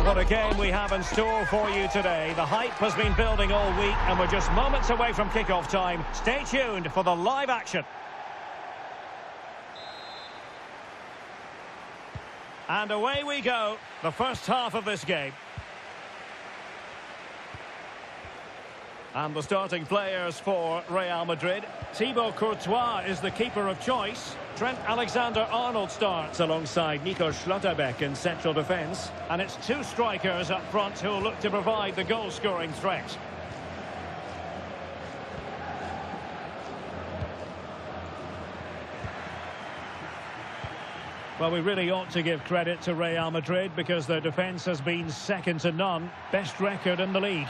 What a game we have in store for you today. The hype has been building all week and we're just moments away from kick-off time. Stay tuned for the live action. And away we go, the first half of this game. And the starting players for Real Madrid. Thibaut Courtois is the keeper of choice. Trent Alexander-Arnold starts alongside Nico Schlotterbeck in central defence. And it's two strikers up front who will look to provide the goal-scoring threat. Well, we really ought to give credit to Real Madrid because their defence has been second to none. Best record in the league.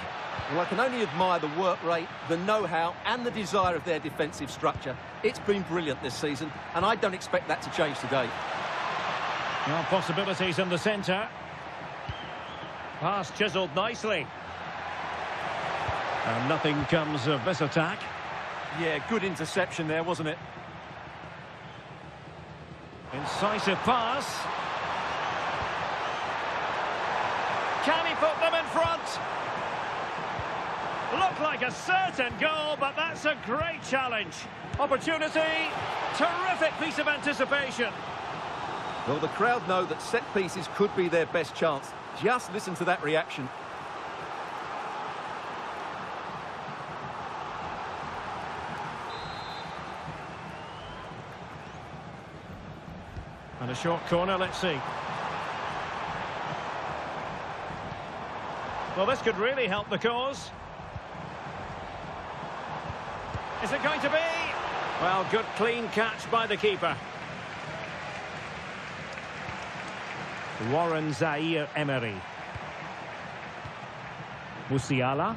Well, I can only admire the work rate, the know-how and the desire of their defensive structure. It's been brilliant this season, and I don't expect that to change today. Well, possibilities in the centre. Pass chiselled nicely. And nothing comes of this attack. Yeah, good interception there, wasn't it? Incisive pass. Can he put them in front? Looked like a certain goal, but that's a great challenge. Opportunity. Terrific piece of anticipation. Well, the crowd know that set pieces could be their best chance. Just listen to that reaction. And a short corner, let's see. Well, this could really help the cause. Is it going to be? Well, good clean catch by the keeper. Warren Zaire-Emery. Musiala.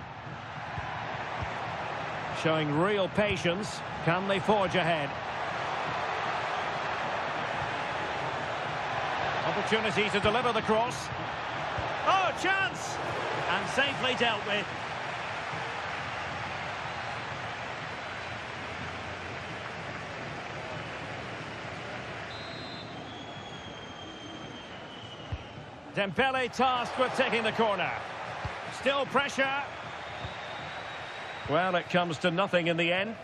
Showing real patience. Can they forge ahead? Opportunity to deliver the cross. Oh, chance! And safely dealt with. Dembele tasked with taking the corner. Still pressure. Well, it comes to nothing in the end.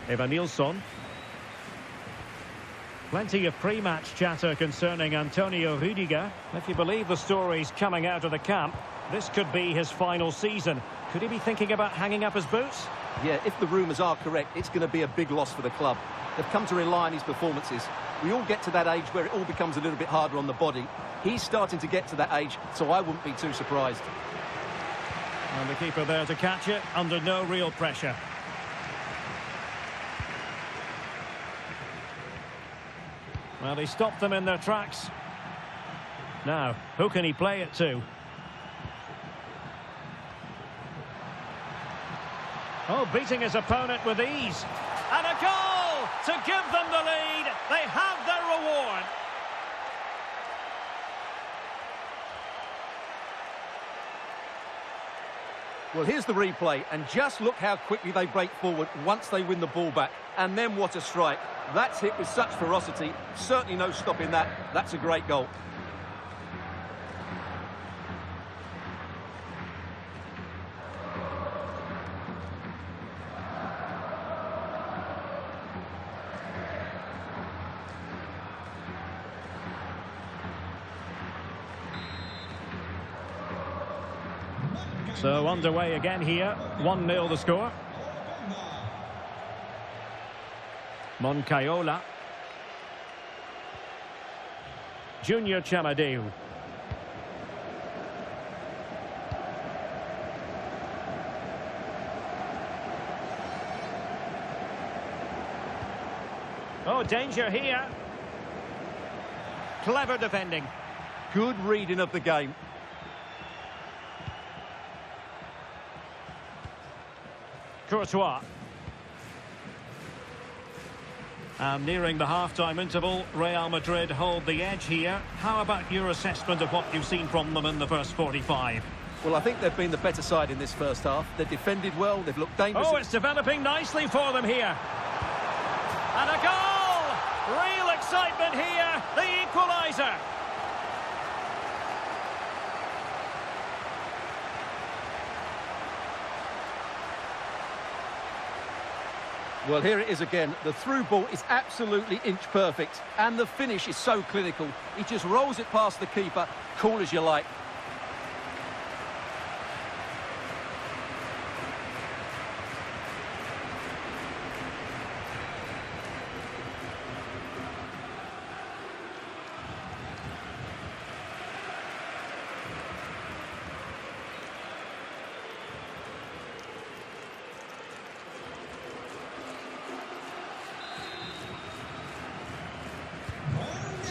Evanilson. Plenty of pre-match chatter concerning Antonio Rüdiger. If you believe the stories coming out of the camp, this could be his final season. Could he be thinking about hanging up his boots? Yeah, if the rumours are correct, it's going to be a big loss for the club. They've come to rely on his performances. We all get to that age where it all becomes a little bit harder on the body. He's starting to get to that age, so I wouldn't be too surprised. And the keeper there to catch it, under no real pressure. Well, he stopped them in their tracks. Now, who can he play it to? Oh, beating his opponent with ease. And a goal to give them the lead. They have their reward. Well, here's the replay, and just look how quickly they break forward once they win the ball back. And then what a strike. That's hit with such ferocity. Certainly no stopping that. That's a great goal. So underway again here. 1-0 the score. Moncayola. Junior Chamadeu. Oh, danger here. Clever defending. Good reading of the game. Courtois. And nearing the half-time interval, Real Madrid hold the edge here. How about your assessment of what you've seen from them in the first 45? Well, I think they've been the better side in this first half. They've defended well, they've looked dangerous. Oh, it's developing nicely for them here. And a goal! Real excitement here, the equaliser. Well, here it is again. The through ball is absolutely inch perfect, and the finish is so clinical. He just rolls it past the keeper, cool as you like.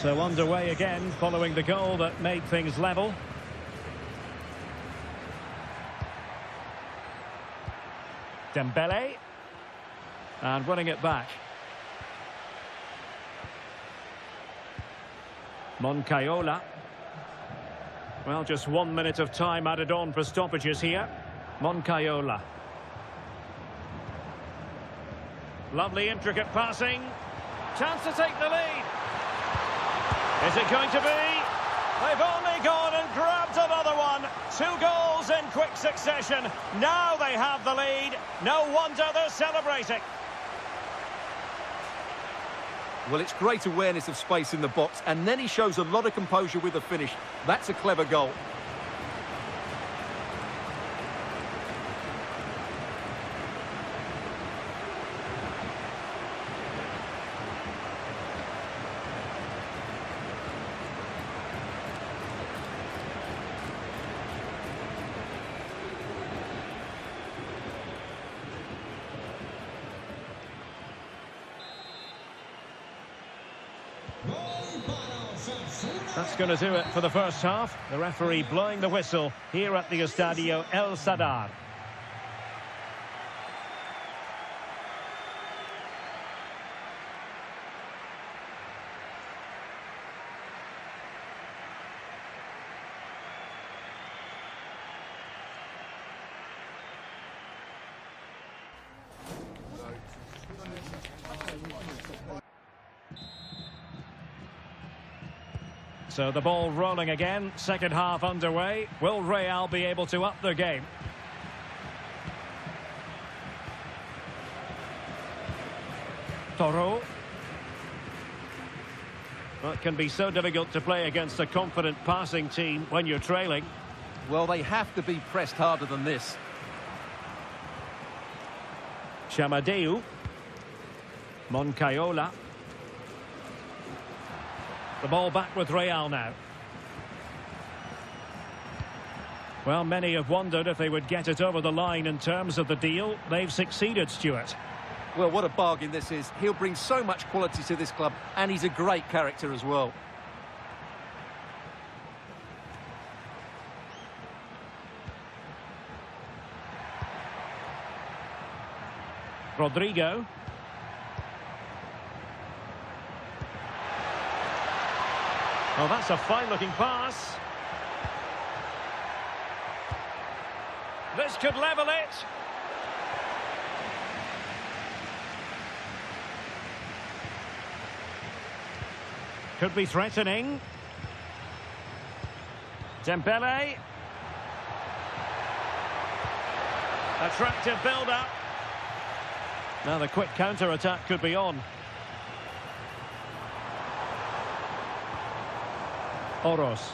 So underway again, following the goal that made things level. Dembele. And winning it back. Moncayola. Well, just 1 minute of time added on for stoppages here. Moncayola. Lovely intricate passing. Chance to take the lead. Is it going to be? They've only gone and grabbed another one. 2 goals in quick succession. Now they have the lead. No wonder they're celebrating. Well, it's great awareness of space in the box, and then he shows a lot of composure with the finish. That's a clever goal. That's going to do it for the first half. The referee blowing the whistle here at the Estadio El Sadar. So the ball rolling again, second half underway. Will Real be able to up their game? Toro. Well, it can be so difficult to play against a confident passing team when you're trailing. Well, they have to be pressed harder than this. Chamadeu. Moncayola. The ball back with Real now. Well, many have wondered if they would get it over the line in terms of the deal. They've succeeded, Stuart. Well, what a bargain this is. He'll bring so much quality to this club, and he's a great character as well. Rodrigo. Oh, that's a fine-looking pass. This could level it. Could be threatening. Dembele. Attractive build-up. Now the quick counter-attack could be on. Oros.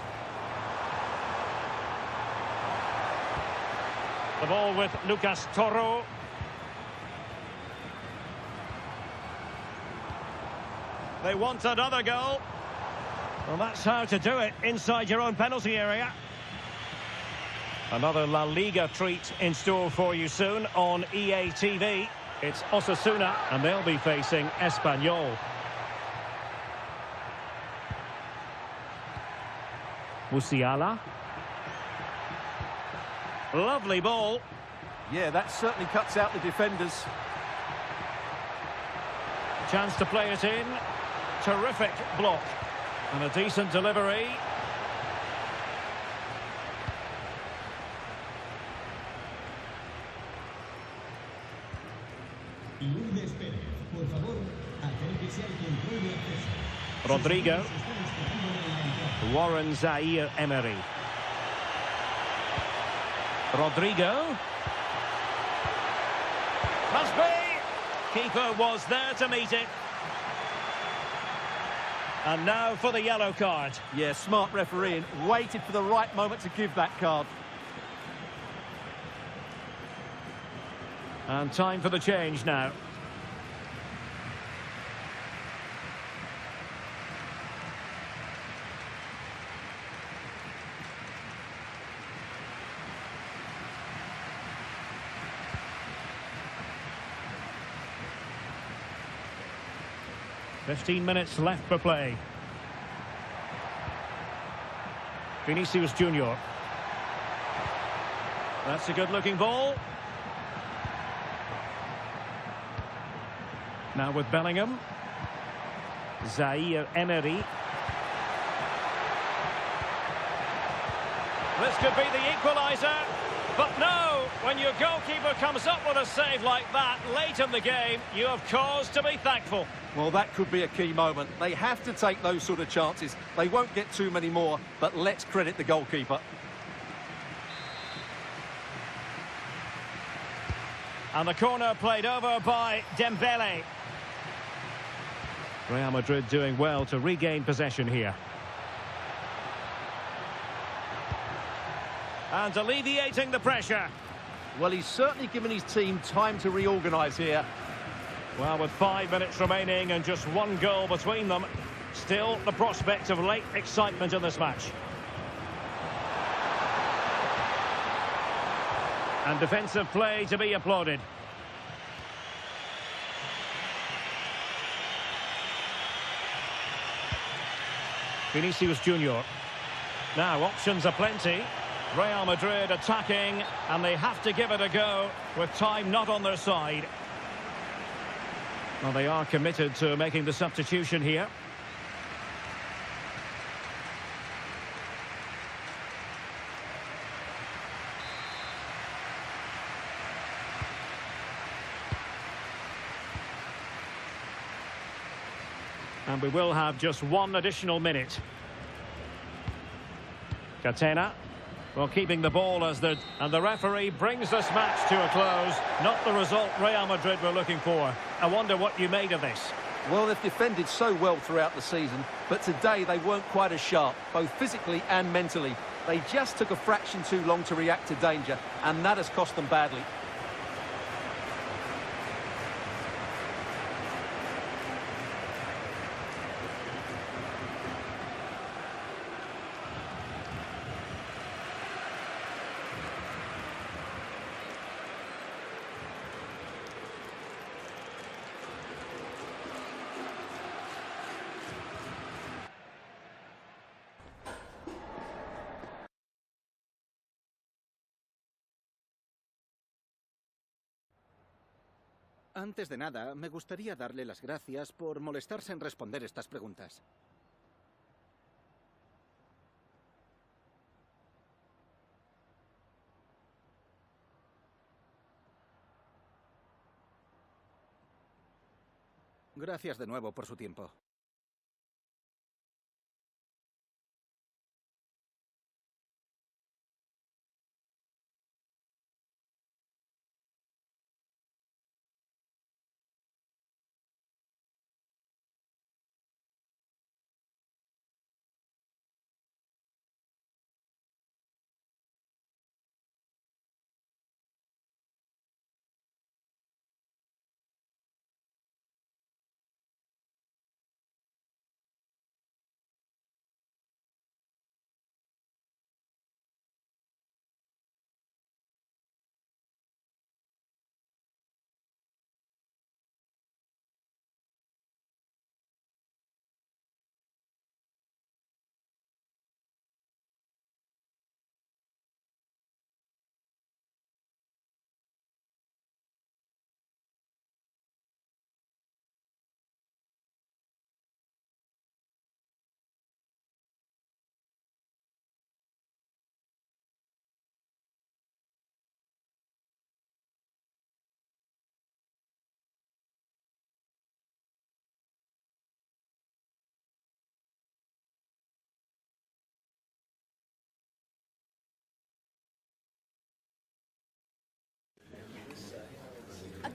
The ball with Lucas Toro. They want another goal. Well, that's how to do it inside your own penalty area. Another La Liga treat in store for you soon on EA TV. It's Osasuna, and they'll be facing Espanyol. Musiala. Lovely ball. Yeah, that certainly cuts out the defenders. Chance to play it in. Terrific block. And a decent delivery. Rodrigo. Warren Zaire-Emery. Rodrigo. Must be. Keeper was there to meet it. And now for the yellow card. Yeah, smart refereeing. Waited for the right moment to give that card. And time for the change now. Fifteen minutes left for play. Vinicius Junior. That's a good-looking ball. Now with Bellingham. Zaire Emery. This could be the equaliser. But no, when your goalkeeper comes up with a save like that late in the game, you have cause to be thankful. Well, that could be a key moment. They have to take those sort of chances. They won't get too many more, but let's credit the goalkeeper. And the corner played over by Dembele. Real Madrid doing well to regain possession here. And alleviating the pressure. Well, he's certainly given his team time to reorganise here. Well, with 5 minutes remaining and just one goal between them, still the prospect of late excitement in this match. And defensive play to be applauded. Vinicius Junior. Now options are plenty. Real Madrid attacking, and they have to give it a go with time not on their side. Well, they are committed to making the substitution here. And we will have just one additional minute. Catena. Well, keeping the ball as the referee brings this match to a close. Not the result Real Madrid were looking for. I wonder what you made of this. Well, they've defended so well throughout the season, but today they weren't quite as sharp, both physically and mentally. They just took a fraction too long to react to danger, and that has cost them badly. Antes de nada, me gustaría darle las gracias por molestarse en responder estas preguntas. Gracias de nuevo por su tiempo.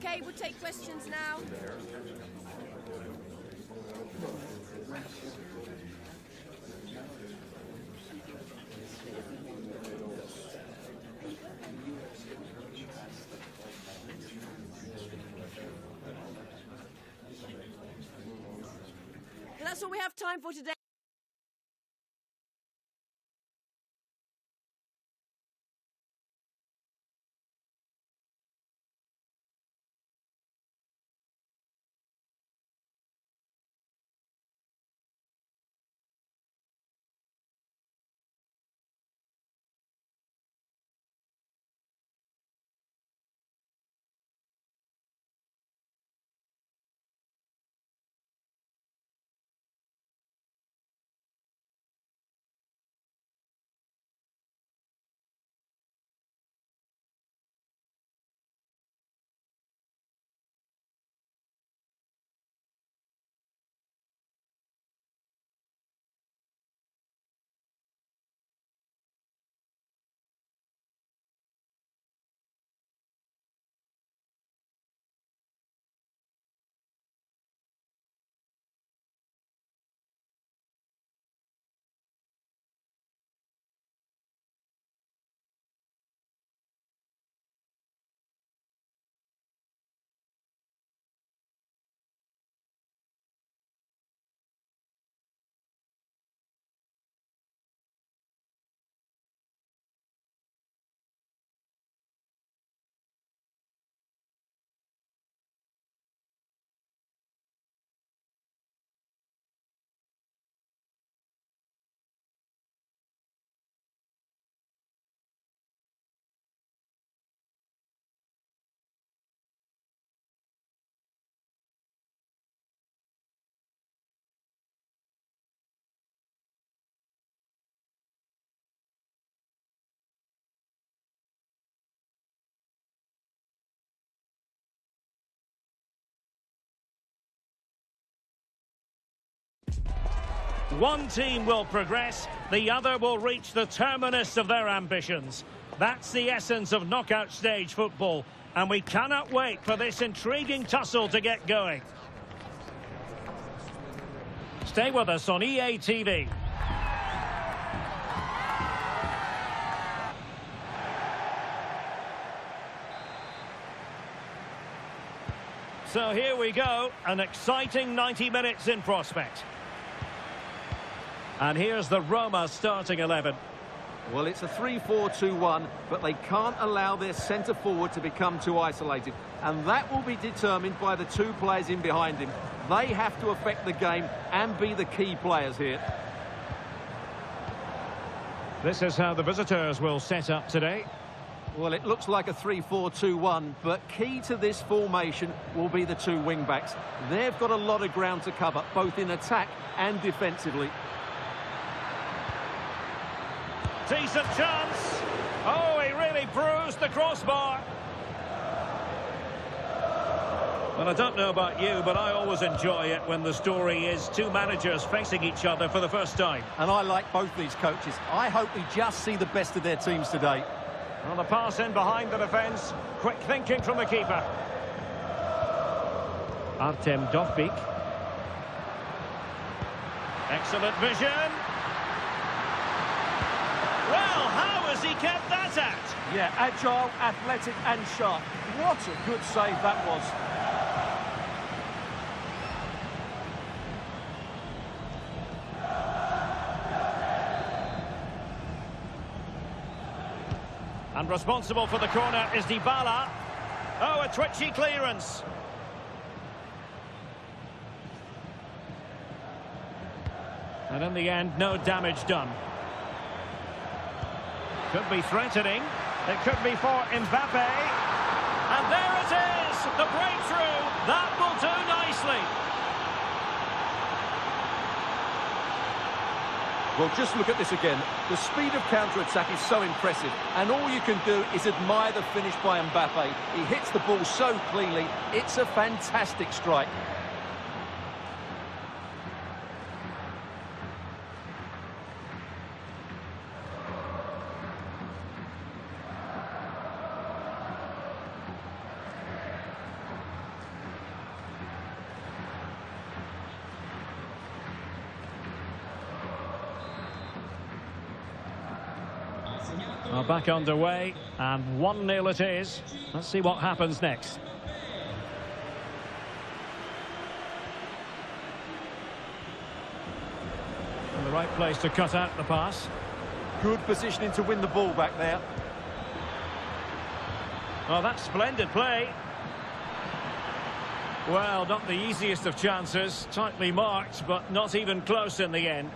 Okay, we'll take questions now. That's all we have time for today. One team will progress, the other will reach the terminus of their ambitions. That's the essence of knockout stage football, and we cannot wait for this intriguing tussle to get going. Stay with us on EA TV. So here we go, an exciting 90 minutes in prospect. And here's the Roma starting 11. Well, it's a 3-4-2-1, but they can't allow their centre-forward to become too isolated. And that will be determined by the two players in behind him. They have to affect the game and be the key players here. This is how the visitors will set up today. Well, it looks like a 3-4-2-1, but key to this formation will be the two wing-backs. They've got a lot of ground to cover, both in attack and defensively. Decent chance. Oh, he really bruised the crossbar. Well, I don't know about you, but I always enjoy it when the story is two managers facing each other for the first time. And I like both these coaches. I hope we just see the best of their teams today. Well, the pass in behind the defence. Quick thinking from the keeper. Artem Dovbik. Excellent vision. Well, how has he kept that out? Yeah, agile, athletic and sharp. What a good save that was. And responsible for the corner is Dybala. Oh, a twitchy clearance. And in the end, no damage done. Could be threatening. It could be for Mbappe. And there it is, the breakthrough. That will do nicely. Well, just look at this again. The speed of counter-attack is so impressive, and all you can do is admire the finish by Mbappe. He hits the ball so cleanly. It's a fantastic strike. Well, back underway, and 1-0 it is. Let's see what happens next. And the right place to cut out the pass. Good positioning to win the ball back there. Oh, that's splendid play. Well, not the easiest of chances. Tightly marked, but not even close in the end.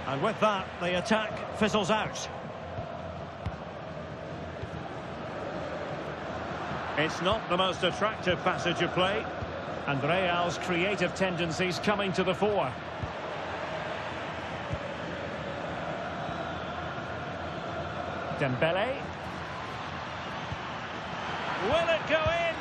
And with that, the attack fizzles out. It's not the most attractive passage of play, and Real's creative tendencies coming to the fore. Dembele. Will it go in?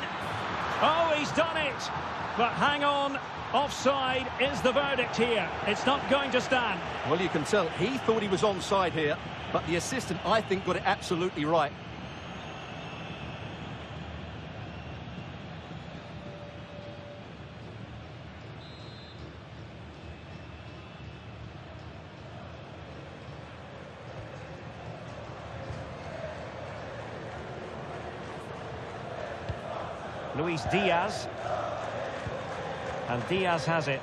Oh, he's done it! But hang on, offside is the verdict here. It's not going to stand. Well, you can tell he thought he was onside here, but the assistant, I think, got it absolutely right. Luis Diaz. And Diaz has it.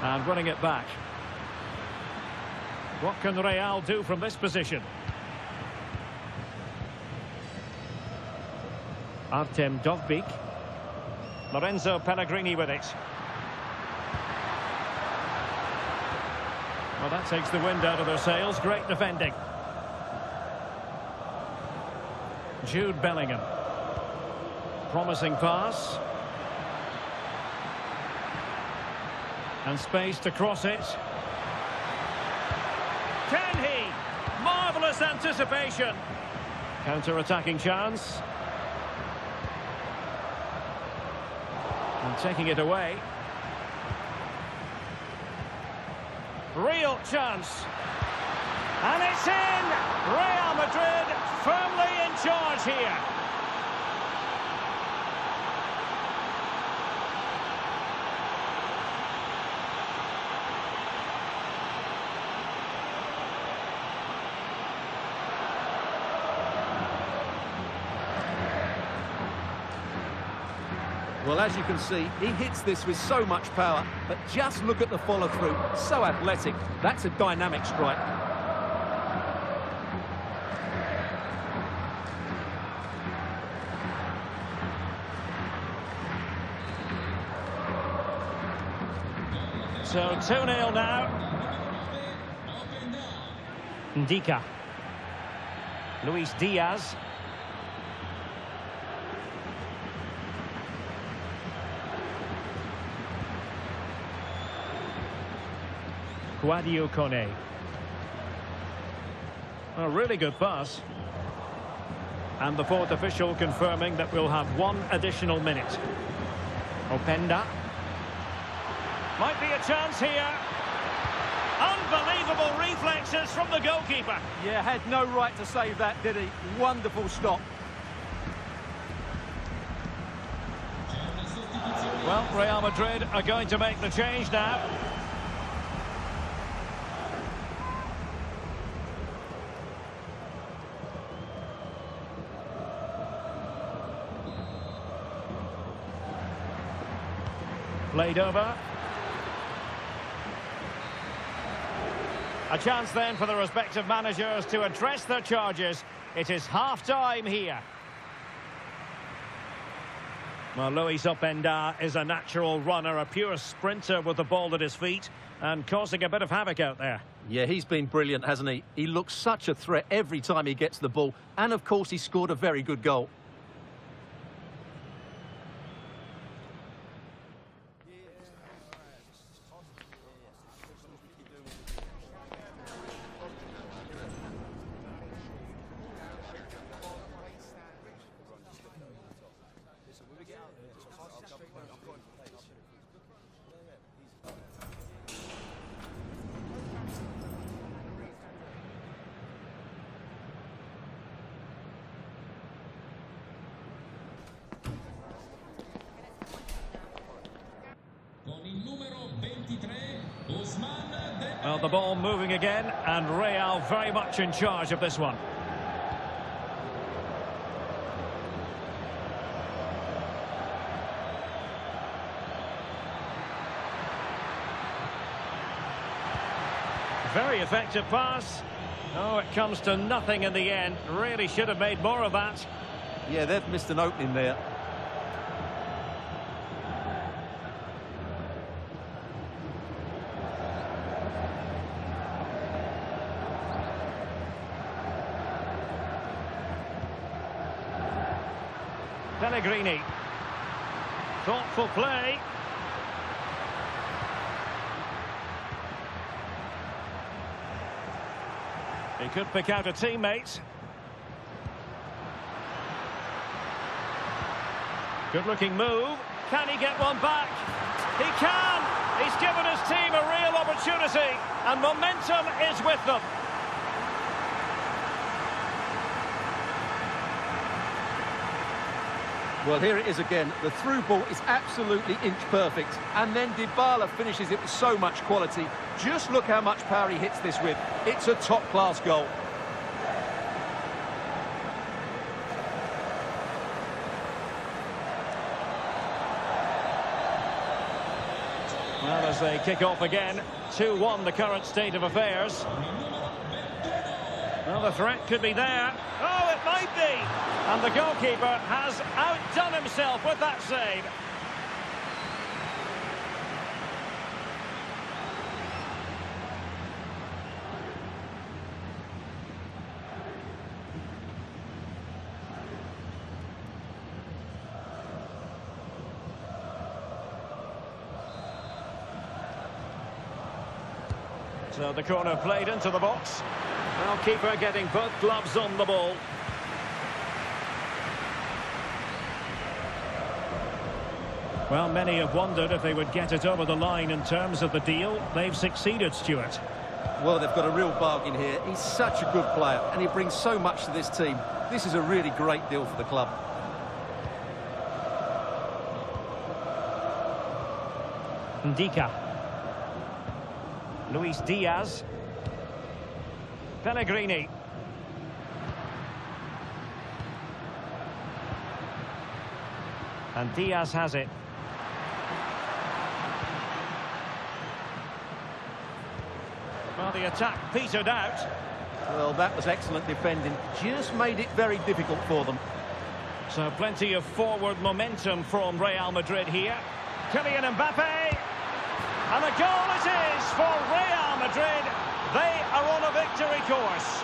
And winning it back. What can Real do from this position? Artem Dovbyk. Lorenzo Pellegrini with it. Well, that takes the wind out of their sails. Great defending. Jude Bellingham. Promising pass. And space to cross it. Can he? Marvellous anticipation. Counter-attacking chance. And taking it away. Real chance. And it's in! Real Madrid firmly in charge here. Well, as you can see, he hits this with so much power, but just look at the follow-through. So athletic. That's a dynamic strike. So 2-0 now. Ndika. Luis Diaz. Guadio Kone. A really good pass. And the fourth official confirming that we'll have one additional minute. Openda. Might be a chance here. Unbelievable reflexes from the goalkeeper. Yeah, had no right to save that, did he? Wonderful stop. Well, Real Madrid are going to make the change now. Played over. A chance then for the respective managers to address their charges. It is half-time here. Well, Luis Openda is a natural runner, a pure sprinter with the ball at his feet and causing a bit of havoc out there. Yeah, he's been brilliant, hasn't he? He looks such a threat every time he gets the ball. And, of course, he scored a very good goal. Well, the ball moving again, and Real very much in charge of this one. Very effective pass. Oh, it comes to nothing in the end. Really should have made more of that. Yeah, they've missed an opening there. Pellegrini. Thoughtful play. He could pick out a teammate. Good-looking move. Can he get one back? He can! He's given his team a real opportunity, and momentum is with them. Well, here it is again. The through ball is absolutely inch perfect. And then Dybala finishes it with so much quality. Just look how much power he hits this with. It's a top-class goal. Well, as they kick off again, 2-1 the current state of affairs. Well, the threat could be there. Oh, it might be! And the goalkeeper has outdone himself with that save. So the corner played into the box. Well, keeper getting both gloves on the ball. Well, many have wondered if they would get it over the line in terms of the deal. They've succeeded, Stuart. Well, they've got a real bargain here. He's such a good player, and he brings so much to this team. This is a really great deal for the club. Ndika. Luis Diaz. Pellegrini. And Diaz has it. Well, the attack petered out. Well, that was excellent defending. Just made it very difficult for them. So plenty of forward momentum from Real Madrid here. Kylian Mbappe. And a goal it is for Real Madrid. They are on a victory course.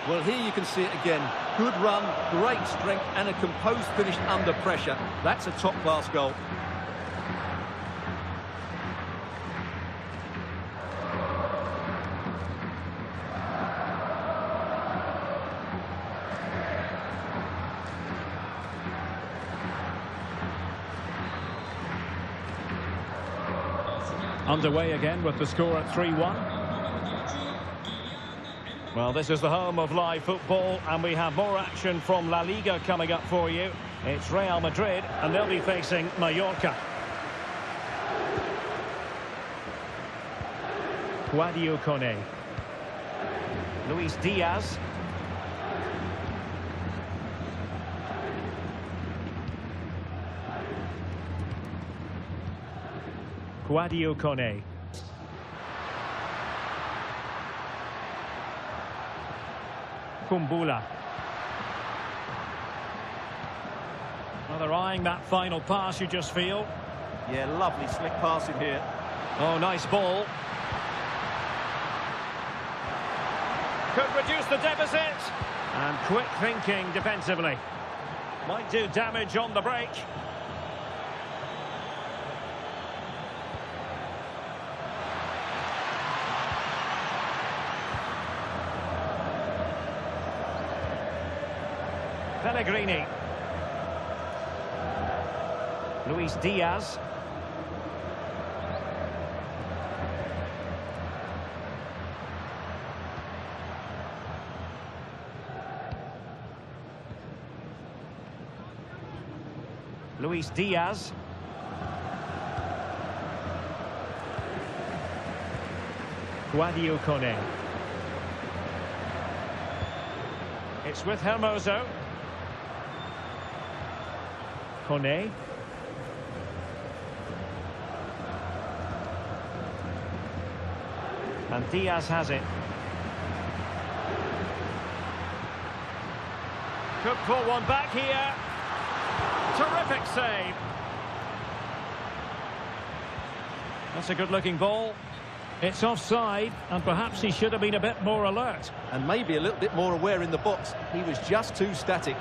Well, here you can see it again. Good run, great strength, and a composed finish under pressure. That's a top-class goal. Underway again with the score at 3-1. Well, this is the home of live football, and we have more action from La Liga coming up for you. It's Real Madrid, and they'll be facing Mallorca. Sadio Kone. Luis Diaz. Sadio Kone. Kumbula. Well, they're eyeing that final pass, you just feel. Yeah, lovely slick passing here. Oh, nice ball. Could reduce the deficit. And quick thinking defensively. Might do damage on the break. Pellegrini. Luis Diaz. Luis Diaz. Guadio Kone. It's with Hermoso. Kone. And Diaz has it. Could pull one back here. Terrific save. That's a good-looking ball. It's offside, and perhaps he should have been a bit more alert. And maybe a little bit more aware in the box. He was just too static.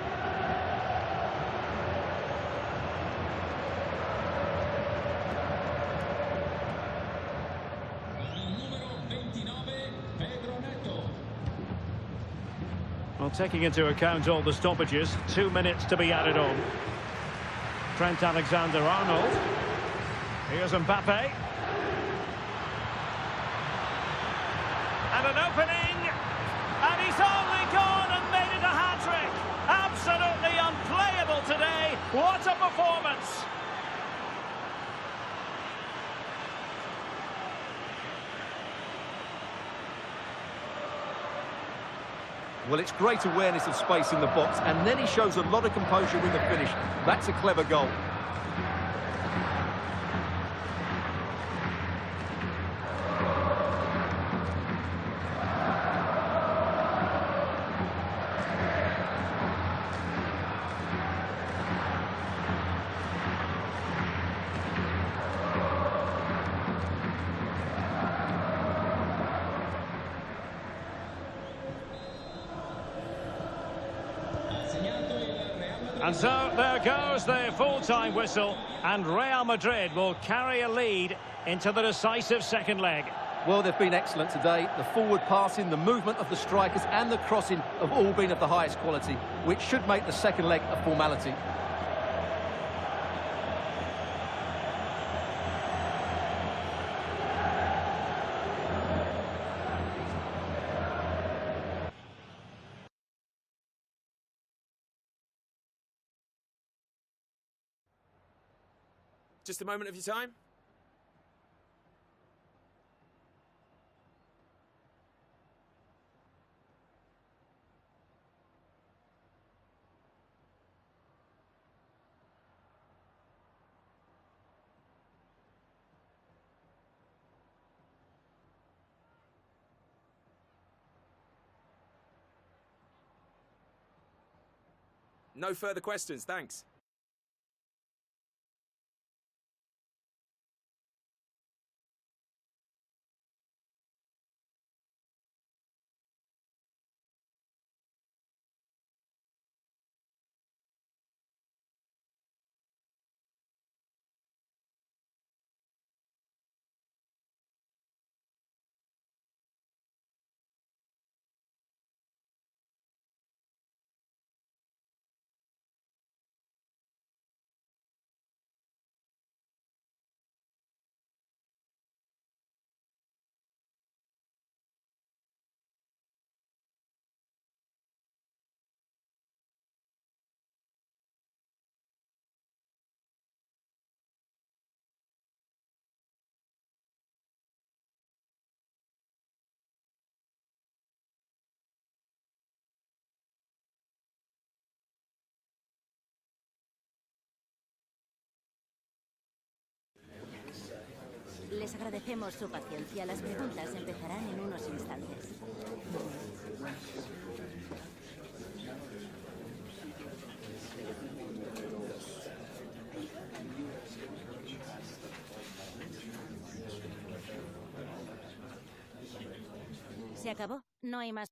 Well, taking into account all the stoppages, 2 minutes to be added on. Trent Alexander-Arnold. Here's Mbappe. And an opening. And he's only gone and made it a hat-trick. Absolutely unplayable today. What a performance. Well, it's great awareness of space in the box, and then he shows a lot of composure with the finish. That's a clever goal. And so there goes the full-time whistle, and Real Madrid will carry a lead into the decisive second leg. Well, they've been excellent today. The forward passing, the movement of the strikers and the crossing have all been of the highest quality, which should make the second leg a formality. Just a moment of your time. No further questions, thanks. Les agradecemos su paciencia. Las preguntas empezarán en unos instantes. ¿Se acabó? No hay más.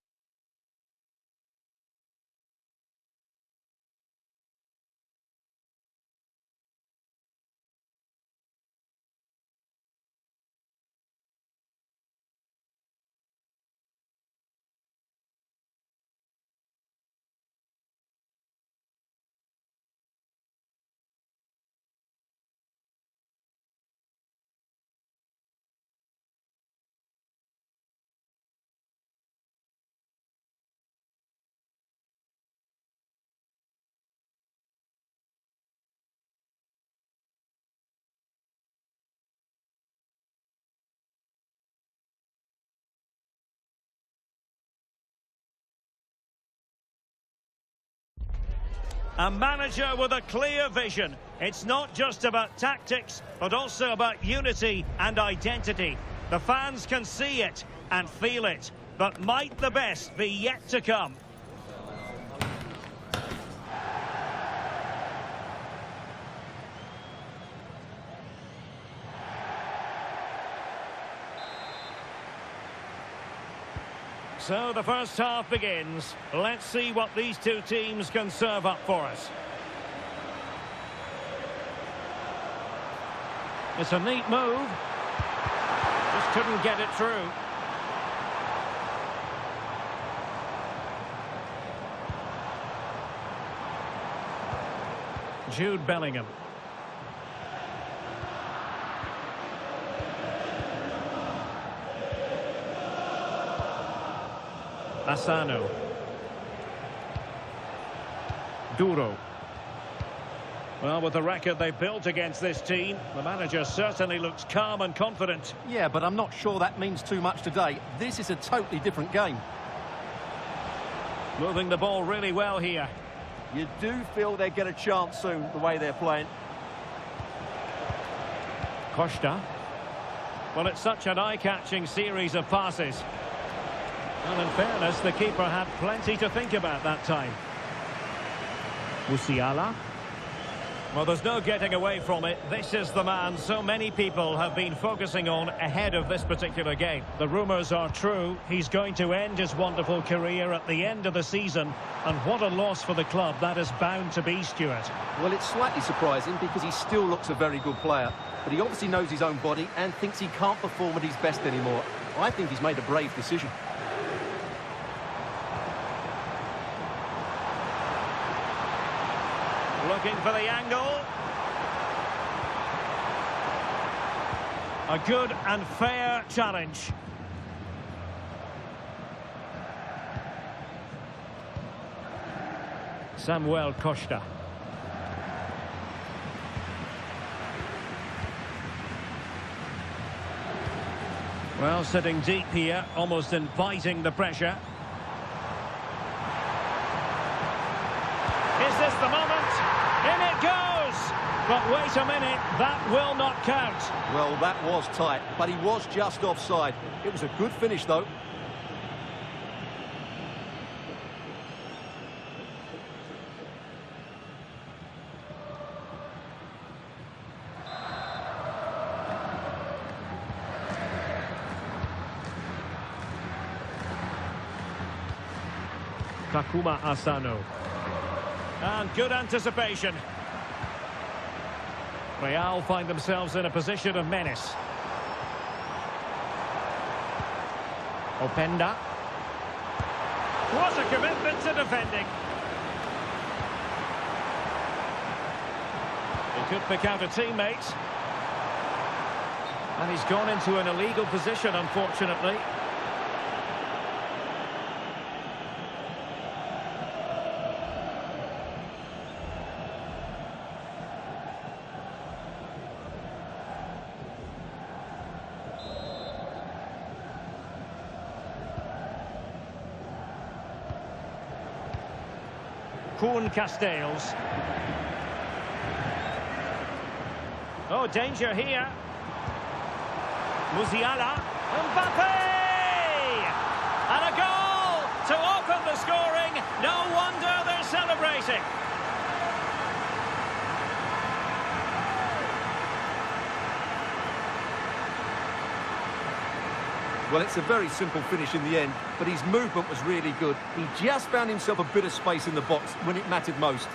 A manager with a clear vision. It's not just about tactics, but also about unity and identity. The fans can see it and feel it, but might the best be yet to come? So the first half begins. Let's see what these two teams can serve up for us. It's a neat move. Just couldn't get it through. Jude Bellingham. Asano. Duro. Well, with the record they've built against this team, the manager certainly looks calm and confident. Yeah, but I'm not sure that means too much today. This is a totally different game. Moving the ball really well here. You do feel they get a chance soon, the way they're playing. Costa. Well, it's such an eye-catching series of passes. Well, in fairness, the keeper had plenty to think about that time. Musiala. Well, there's no getting away from it. This is the man so many people have been focusing on ahead of this particular game. The rumours are true. He's going to end his wonderful career at the end of the season. And what a loss for the club that is bound to be, Stuart. Well, it's slightly surprising because he still looks a very good player. But he obviously knows his own body and thinks he can't perform at his best anymore. I think he's made a brave decision. Looking for the angle. A good and fair challenge. Samuel Costa. Well, sitting deep here, almost inviting the pressure. Is this the moment? In it goes! But wait a minute, that will not count. Well, that was tight, but he was just offside. It was a good finish, though. Takuma Asano. And good anticipation. Real find themselves in a position of menace. Openda. What a commitment to defending. He could pick out a teammate. And he's gone into an illegal position, unfortunately. Kuhn Castells. Oh, danger here. Musiala. Mbappe! And a goal to open the scoring. No wonder they're celebrating. Well, it's a very simple finish in the end, but his movement was really good. He just found himself a bit of space in the box when it mattered most.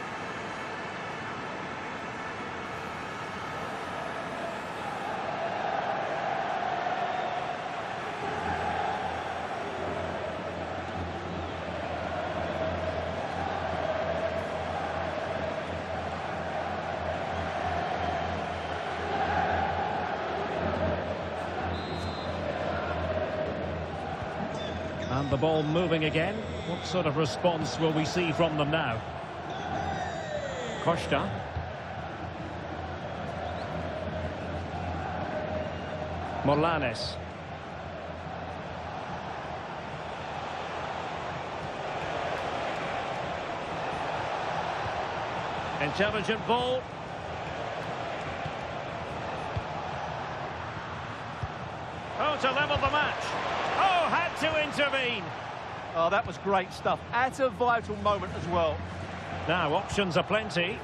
And the ball moving again. What sort of response will we see from them now? Costa. Morlanes. Intelligent ball. Oh, to level the match. Oh, had to intervene. Oh, that was great stuff. At a vital moment as well. Now, options are plenty.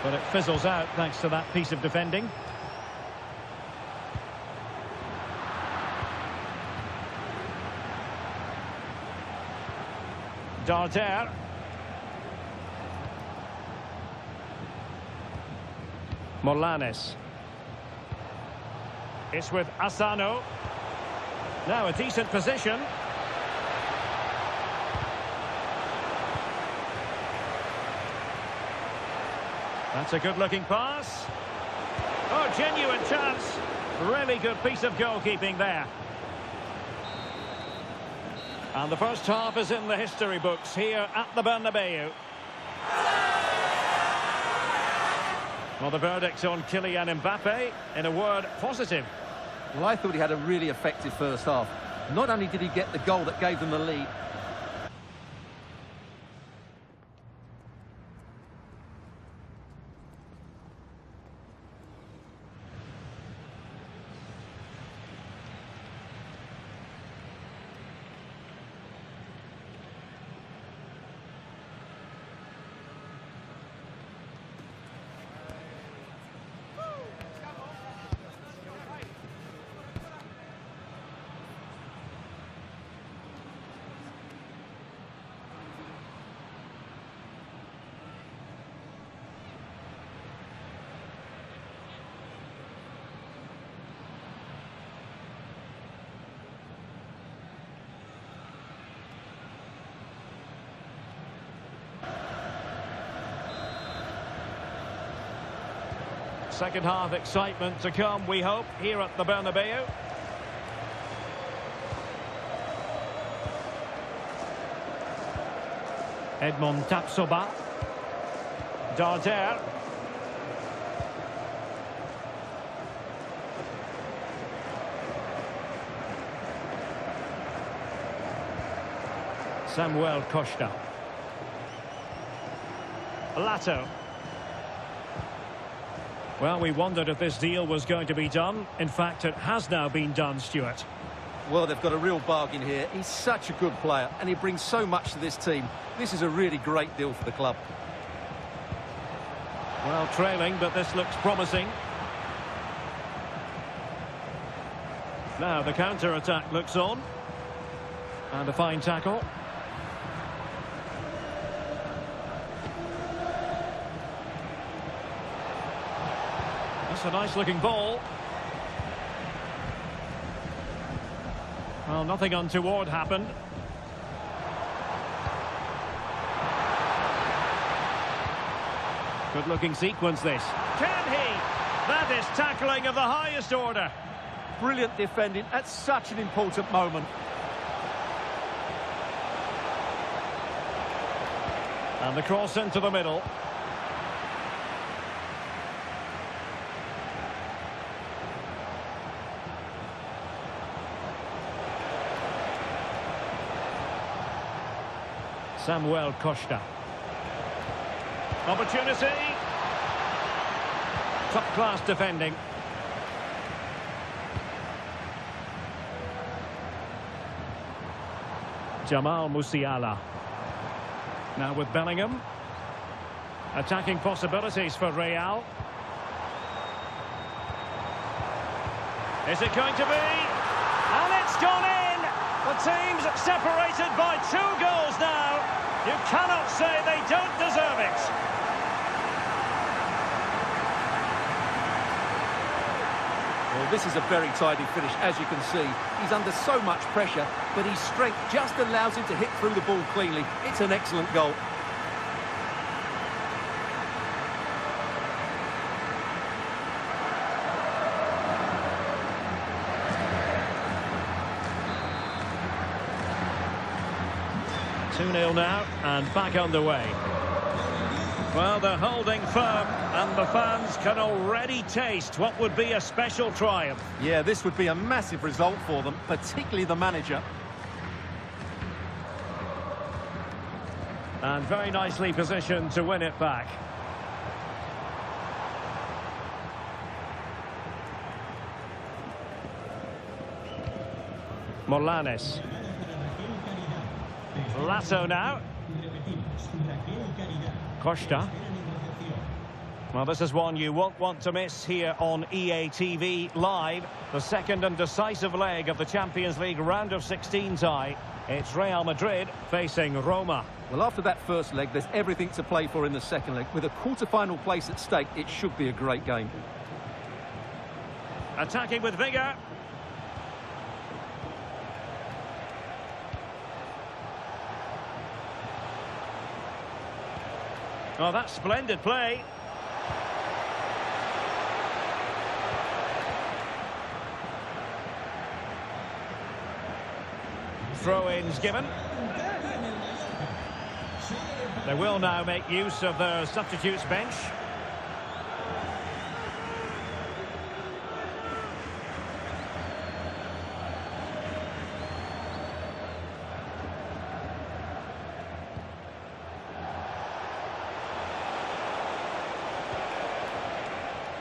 But it fizzles out thanks to that piece of defending. Darder. Morlanes. It's with Asano. Now a decent position. That's a good-looking pass. Oh, genuine chance. Really good piece of goalkeeping there. And the first half is in the history books here at the Bernabeu. Well, the verdict on Kylian Mbappe, in a word, positive. Well, I thought he had a really effective first half. Not only did he get the goal that gave them the lead, second half excitement to come, we hope, here at the Bernabeu. Edmond Tapsoba. Darder. Samuel Costa. Lato. Well, we wondered if this deal was going to be done. In fact, it has now been done, Stuart. well, they've got a real bargain here. He's such a good player, and he brings so much to this team. This is a really great deal for the club. Well, trailing, but this looks promising. Now, the counter-attack looks on. And a fine tackle. That's a nice-looking ball. Well, nothing untoward happened. Good-looking sequence, this. Can he? That is tackling of the highest order. Brilliant defending at such an important moment. And the cross into the middle. Samuel Costa. Opportunity. Top-class defending. Jamal Musiala. Now with Bellingham. Attacking possibilities for Real. Is it going to be? And it's gone in! The team's separated by 2 goals now. You cannot say they don't deserve it. Well, this is a very tidy finish, as you can see. He's under so much pressure, but his strength just allows him to hit through the ball cleanly. It's an excellent goal. Two 2-0 now, and back underway. Well, they're holding firm, and the fans can already taste what would be a special triumph. Yeah, this would be a massive result for them, particularly the manager. And very nicely positioned to win it back. Morlanes. Lasso now. Costa. Well, this is one you won't want to miss here on EA TV Live. The second and decisive leg of the Champions League round of 16 tie. It's Real Madrid facing Roma. Well, after that first leg, there's everything to play for in the second leg. With a quarter-final place at stake, it should be a great game. Attacking with vigour. Oh, that's splendid play. Throw-ins given. They will now make use of their substitutes bench.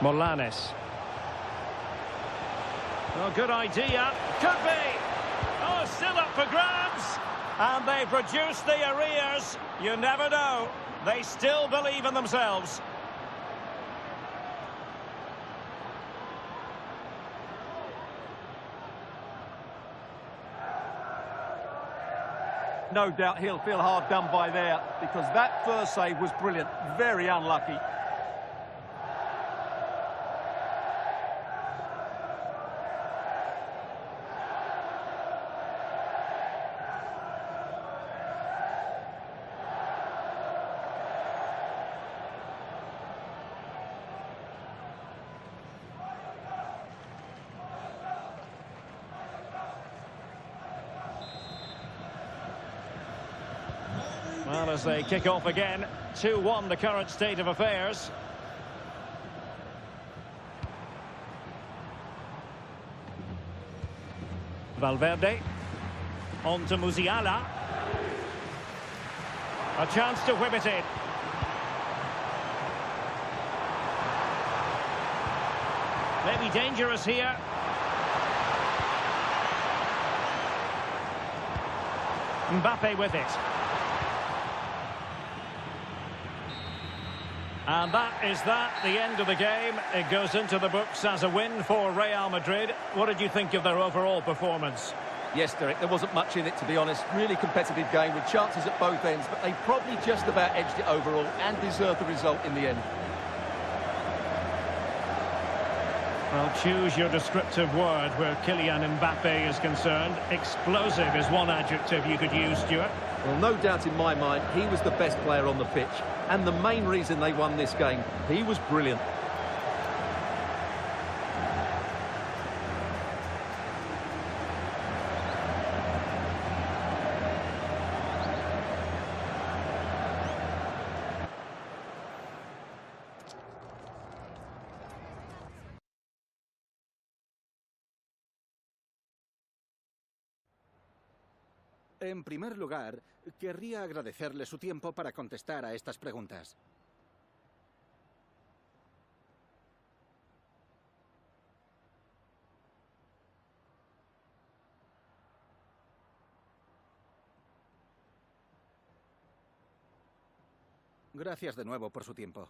Morlanes. Oh, good idea. Could be. Oh, still up for grabs. And they produce the arrears. You never know. They still believe in themselves. No doubt he'll feel hard done by there, because that first save was brilliant. Very unlucky. Well, as they kick off again, 2-1 the current state of affairs. Valverde. On to Musiala. A chance to whip it in. Maybe dangerous here. Mbappe with it. And that is the end of the game. It goes into the books as a win for Real Madrid. What did you think of their overall performance? Yes, Derek, there wasn't much in it, to be honest. Really competitive game with chances at both ends, but they probably just about edged it overall and deserved the result in the end. Well, choose your descriptive word where Kylian Mbappe is concerned. Explosive is one adjective you could use, Stuart. Well, no doubt in my mind, he was the best player on the pitch. And the main reason they won this game, he was brilliant. En primer lugar, querría agradecerle su tiempo para contestar a estas preguntas. Gracias de nuevo por su tiempo.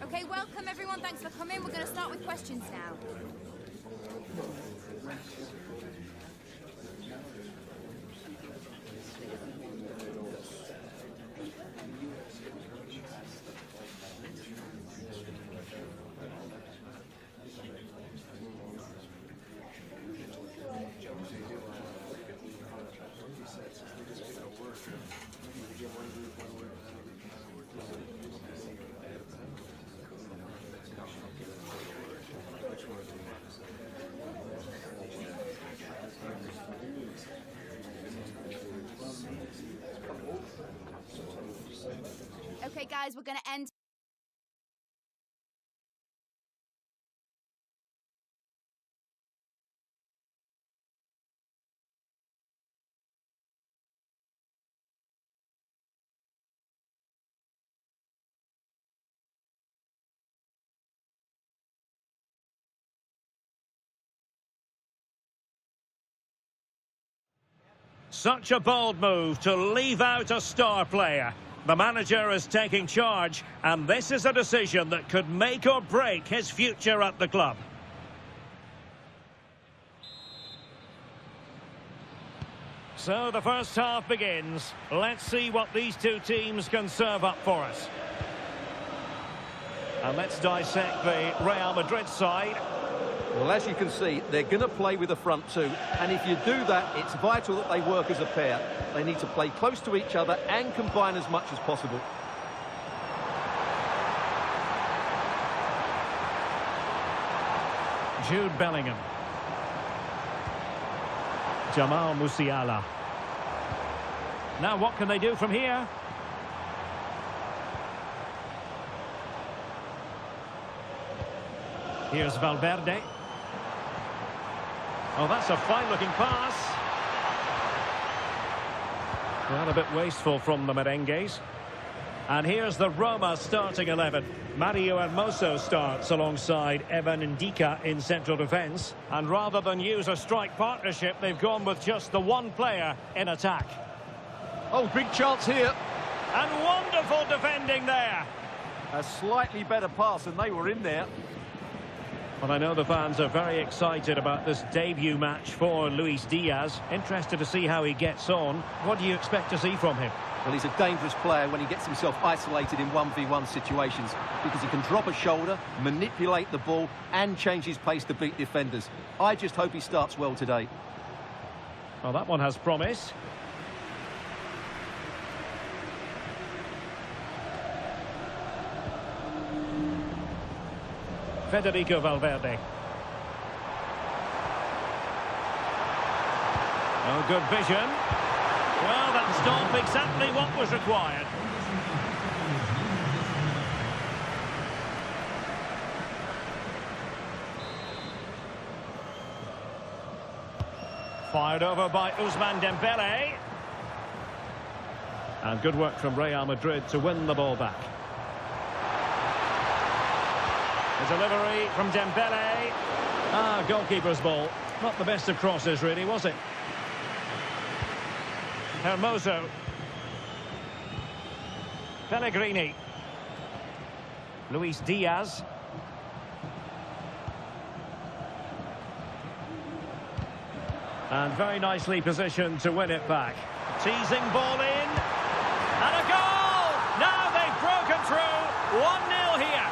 Okay, welcome everyone. Thanks for coming. We're going to start with questions now. guys, we're going to end. Such a bold move to leave out a star player. The manager is taking charge, and this is a decision that could make or break his future at the club. So the first half begins. Let's see what these two teams can serve up for us. And let's dissect the Real Madrid side. Well, as you can see, they're going to play with the front two, and if you do that, it's vital that they work as a pair. They need to play close to each other and combine as much as possible. Jude Bellingham. Jamal Musiala. Now what can they do from here? Here's Valverde. Oh, that's a fine-looking pass. Well, a bit wasteful from the merengues. And here's the Roma starting 11. Mario Hermoso starts alongside Evan Ndika in central defence. And rather than use a strike partnership, they've gone with just the one player in attack. Oh, big chance here. And wonderful defending there. A slightly better pass, and they were in there. Well, I know the fans are very excited about this debut match for Luis Diaz. Interested to see how he gets on. What do you expect to see from him? Well, he's a dangerous player when he gets himself isolated in 1v1 situations, because he can drop a shoulder, manipulate the ball, and change his pace to beat defenders. I just hope he starts well today. Well, that one has promise. Federico Valverde. Oh, good vision. Well, that stopped exactly what was required. Fired over by Ousmane Dembele. And good work from Real Madrid to win the ball back. A delivery from Dembele. Goalkeeper's ball. Not the best of crosses, really, was it? Hermoso. Pellegrini. Luis Diaz. And very nicely positioned to win it back. Teasing ball in. And a goal! Now they've broken through. 1-0 here.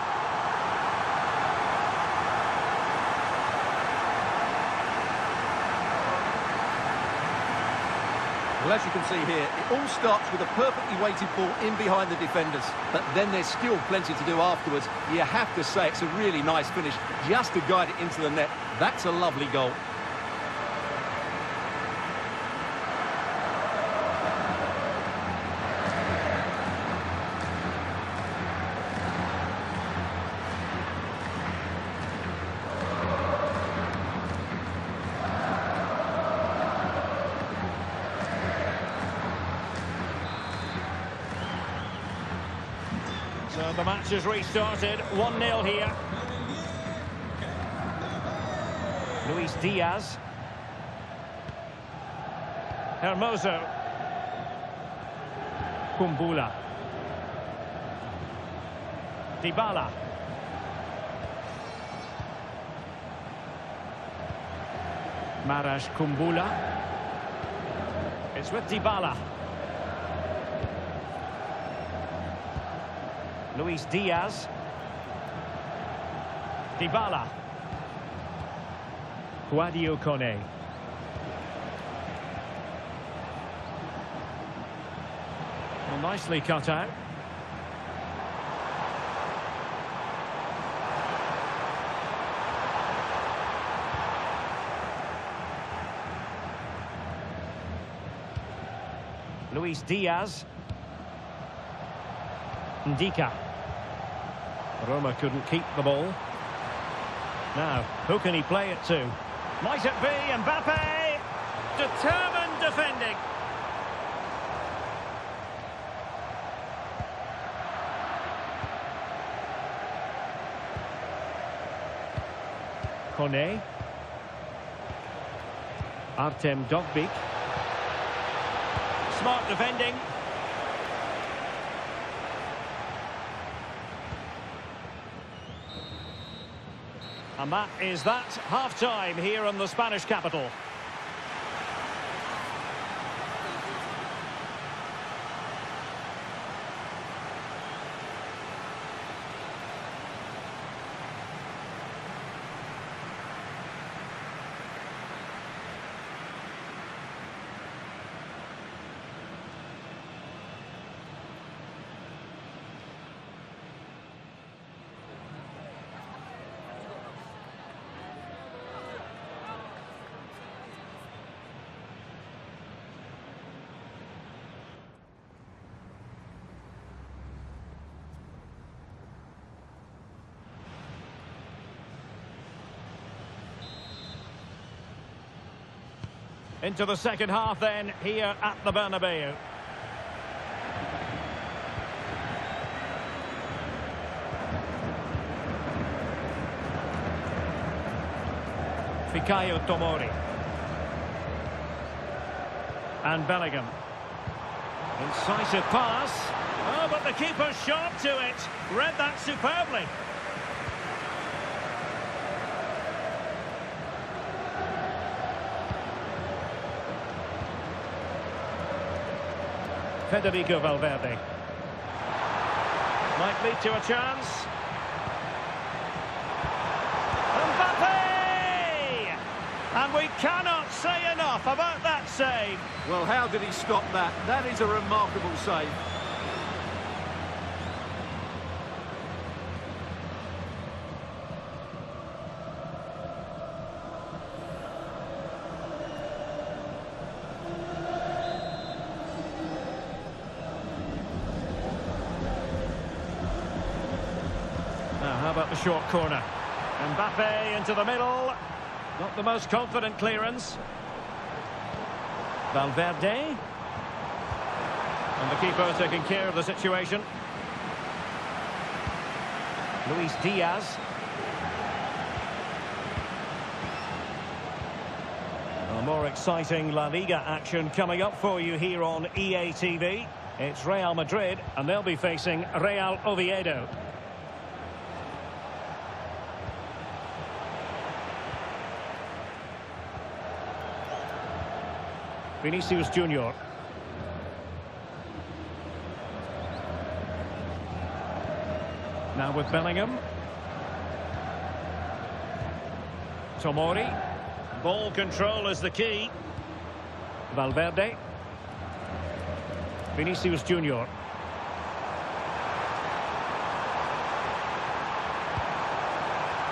Well, as you can see here, it all starts with a perfectly weighted ball in behind the defenders. But then there's still plenty to do afterwards. You have to say it's a really nice finish just to guide it into the net. That's a lovely goal. So the match has restarted. 1-0 here. Luis Diaz. Hermoso. Kumbula. Dybala. Marash Kumbula. It's with Dybala. Luis Diaz. Dybala. Guadio Kone. Well, nicely cut out. Luis Diaz. Ndika. Roma couldn't keep the ball. Now, who can he play it to? Might it be Mbappe? Determined defending. Kone. Artem Dogbik. Smart defending. And that is that. Half-time here in the Spanish capital. Into the second half then, here at the Bernabeu. Fikayo Tomori. And Bellingham. Incisive pass. Oh, but the keeper's sharp to it. Read that superbly. Federico Valverde. Might lead to a chance. Mbappe! And we cannot say enough about that save. Well, how did he stop that? That is a remarkable save. Now, how about the short corner? Mbappe into the middle. Not the most confident clearance. Valverde. And the keeper taking care of the situation. Luis Diaz. Well, more exciting La Liga action coming up for you here on EA TV. It's Real Madrid, and they'll be facing Real Oviedo. Vinicius Junior. Now with Bellingham. Tomori. Ball control is the key. Valverde. Vinicius Junior.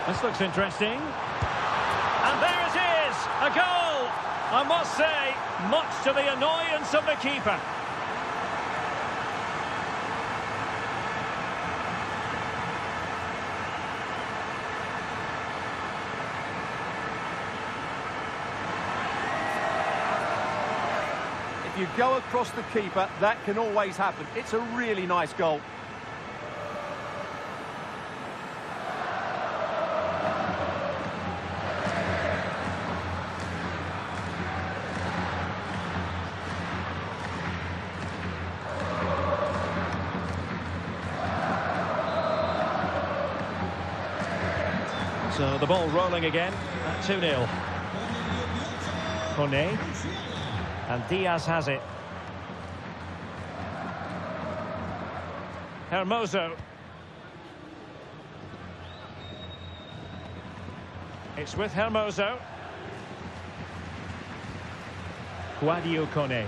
This looks interesting. And there it is! A goal! I must say, much to the annoyance of the keeper. If you go across the keeper, that can always happen. It's a really nice goal. So the ball rolling again at 2-0. Kone. And Diaz has it. Hermoso. It's with Hermoso. Guadio Kone.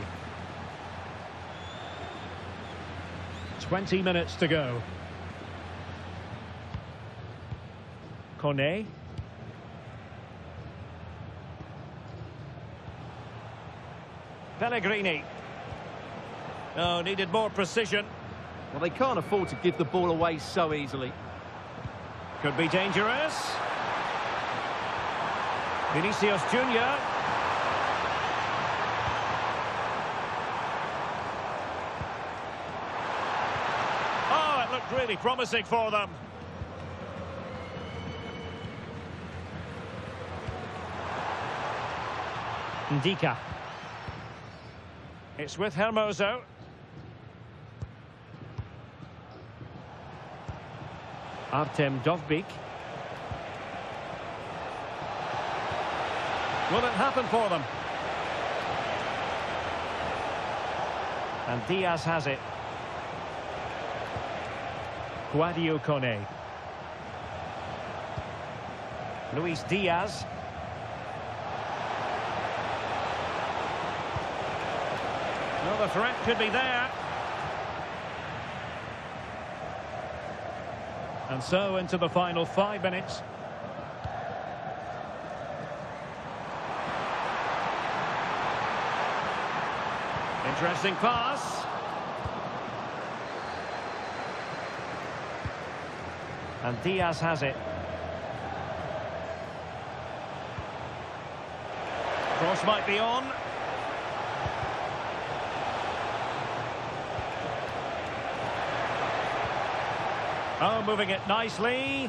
20 minutes to go. Kone. Pellegrini. Oh, needed more precision. Well, they can't afford to give the ball away so easily. Could be dangerous. Vinicius Junior. Oh, it looked really promising for them. Ndika. It's with Hermoso. Artem Dovbyk. Will it happen for them? And Diaz has it. Guadio Kone. Luis Diaz. Well, the threat could be there. And so into the final 5 minutes. Interesting pass. And Diaz has it. Cross might be on. Oh, moving it nicely.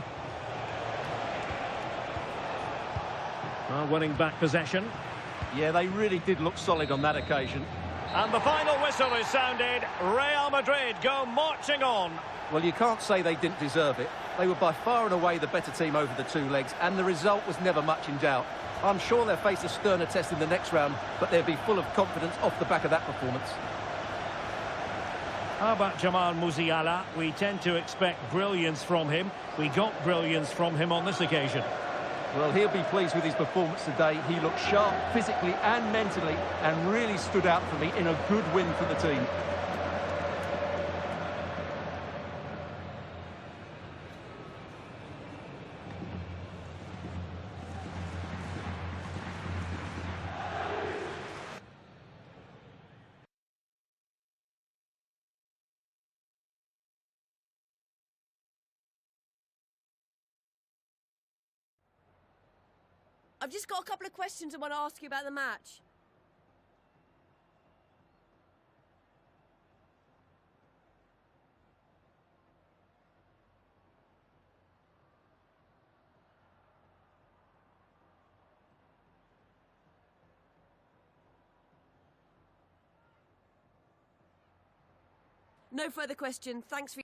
Well, winning back possession. Yeah, they really did look solid on that occasion. And the final whistle is sounded. Real Madrid go marching on. Well, you can't say they didn't deserve it. They were by far and away the better team over the two legs, and the result was never much in doubt. I'm sure they'll face a sterner test in the next round, but they'll be full of confidence off the back of that performance. How about Jamal Musiala? We tend to expect brilliance from him. We got brilliance from him on this occasion. Well, he'll be pleased with his performance today. He looked sharp physically and mentally and really stood out for me in a good win for the team. I've just got a couple of questions I want to ask you about the match. No further questions. Thanks for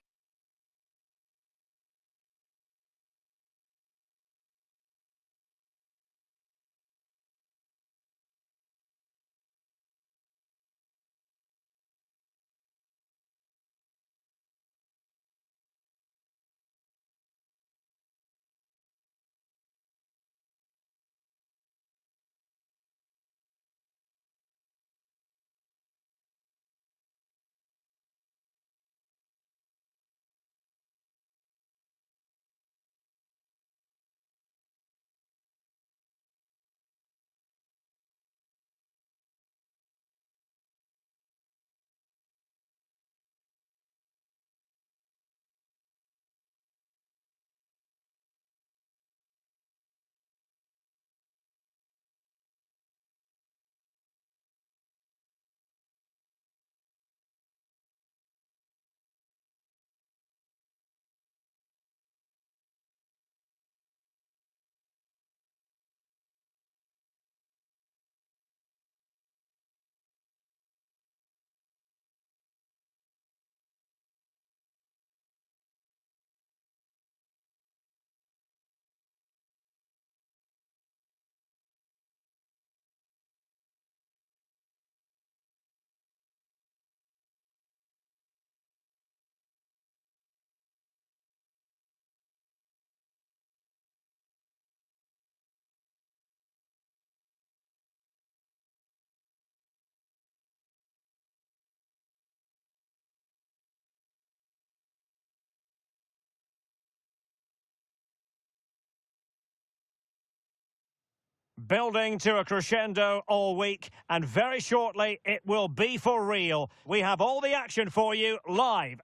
Building to a crescendo all week, and very shortly it will be for real. We have all the action for you live.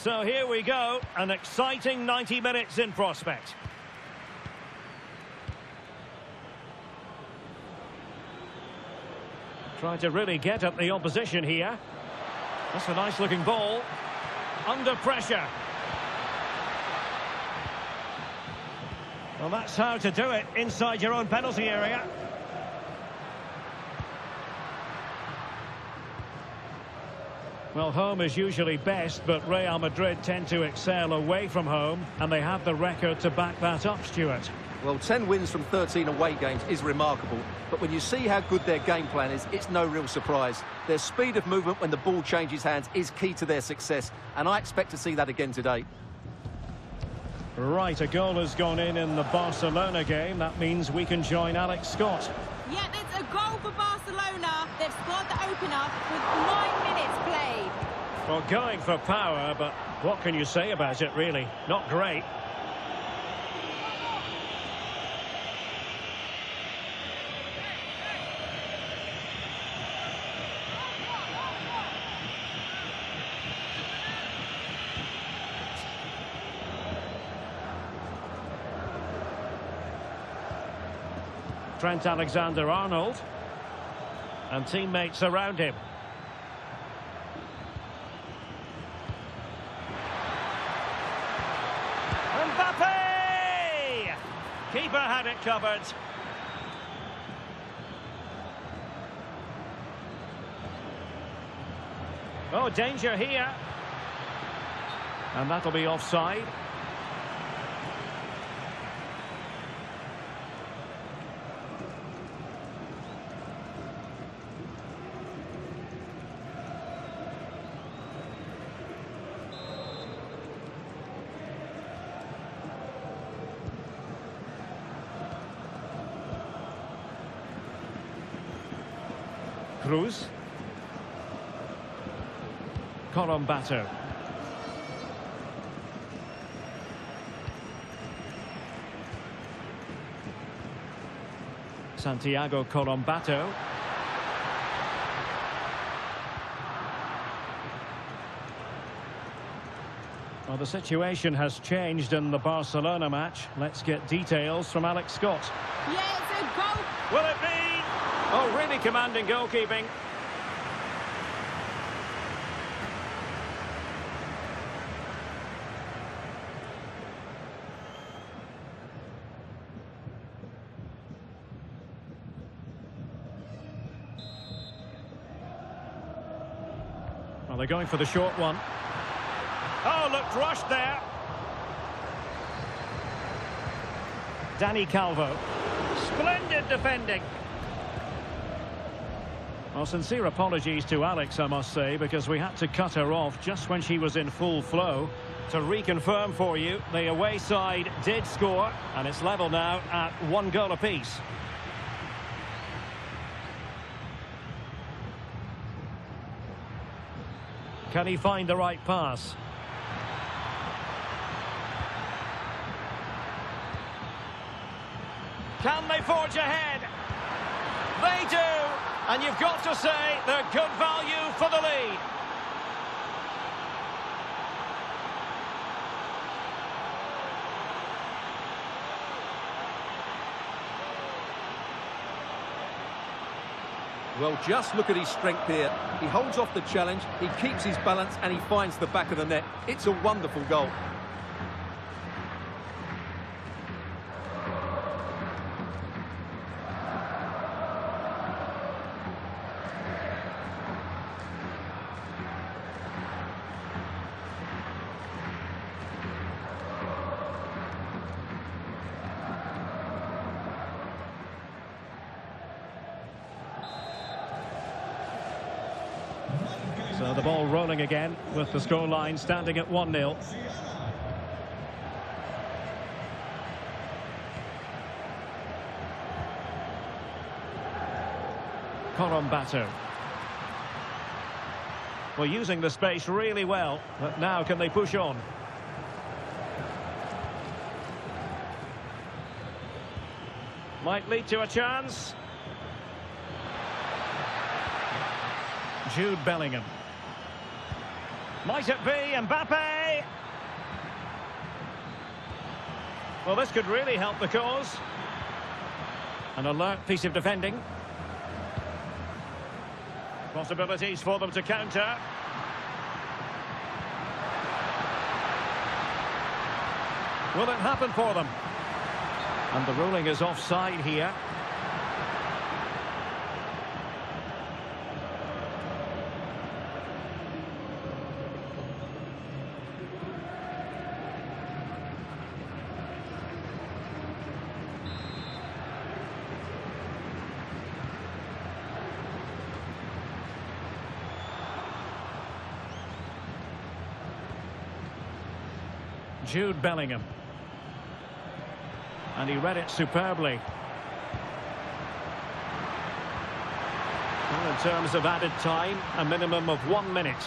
So here we go, an exciting 90 minutes in prospect. Trying to really get at the opposition here. That's a nice looking ball. Under pressure. Well, that's how to do it inside your own penalty area. Well, home is usually best, but Real Madrid tend to excel away from home, and they have the record to back that up, Stuart. Well, 10 wins from 13 away games is remarkable, but when you see how good their game plan is, it's no real surprise. Their speed of movement when the ball changes hands is key to their success, and I expect to see that again today. Right, a goal has gone in the Barcelona game. That means we can join Alex Scott. Yeah, it's a goal for Barcelona. They've scored the opener with 9 minutes played. Well, going for power, but what can you say about it, really? Not great. Trent Alexander-Arnold, and teammates around him. Mbappe! Keeper had it covered. Oh, danger here. And that'll be offside. Cruz. Colombato. Santiago Colombato. Well, the situation has changed in the Barcelona match. Let's get details from Alex Scott. Yeah, it's a goal. Will it be? Oh, really commanding goalkeeping. Well, they're going for the short one. Oh, looked rushed there. Dani Calvo. Splendid defending. Well, sincere apologies to Alex, I must say, because we had to cut her off just when she was in full flow. To reconfirm for you, the away side did score, and it's level now at 1 goal apiece. Can he find the right pass? Can they forge ahead? They do! And you've got to say they're good value for the lead. Well, just look at his strength here. He holds off the challenge, he keeps his balance, and he finds the back of the net. It's a wonderful goal. So the ball rolling again with the scoreline standing at 1-0. Colombato. Well, using the space really well, but now can they push on? Might lead to a chance. Jude Bellingham. Might it be Mbappe? Well, this could really help the cause. An alert piece of defending. Possibilities for them to counter. Will it happen for them? And the ruling is offside here. Jude Bellingham. And he read it superbly. Well, in terms of added time, a minimum of 1 minute.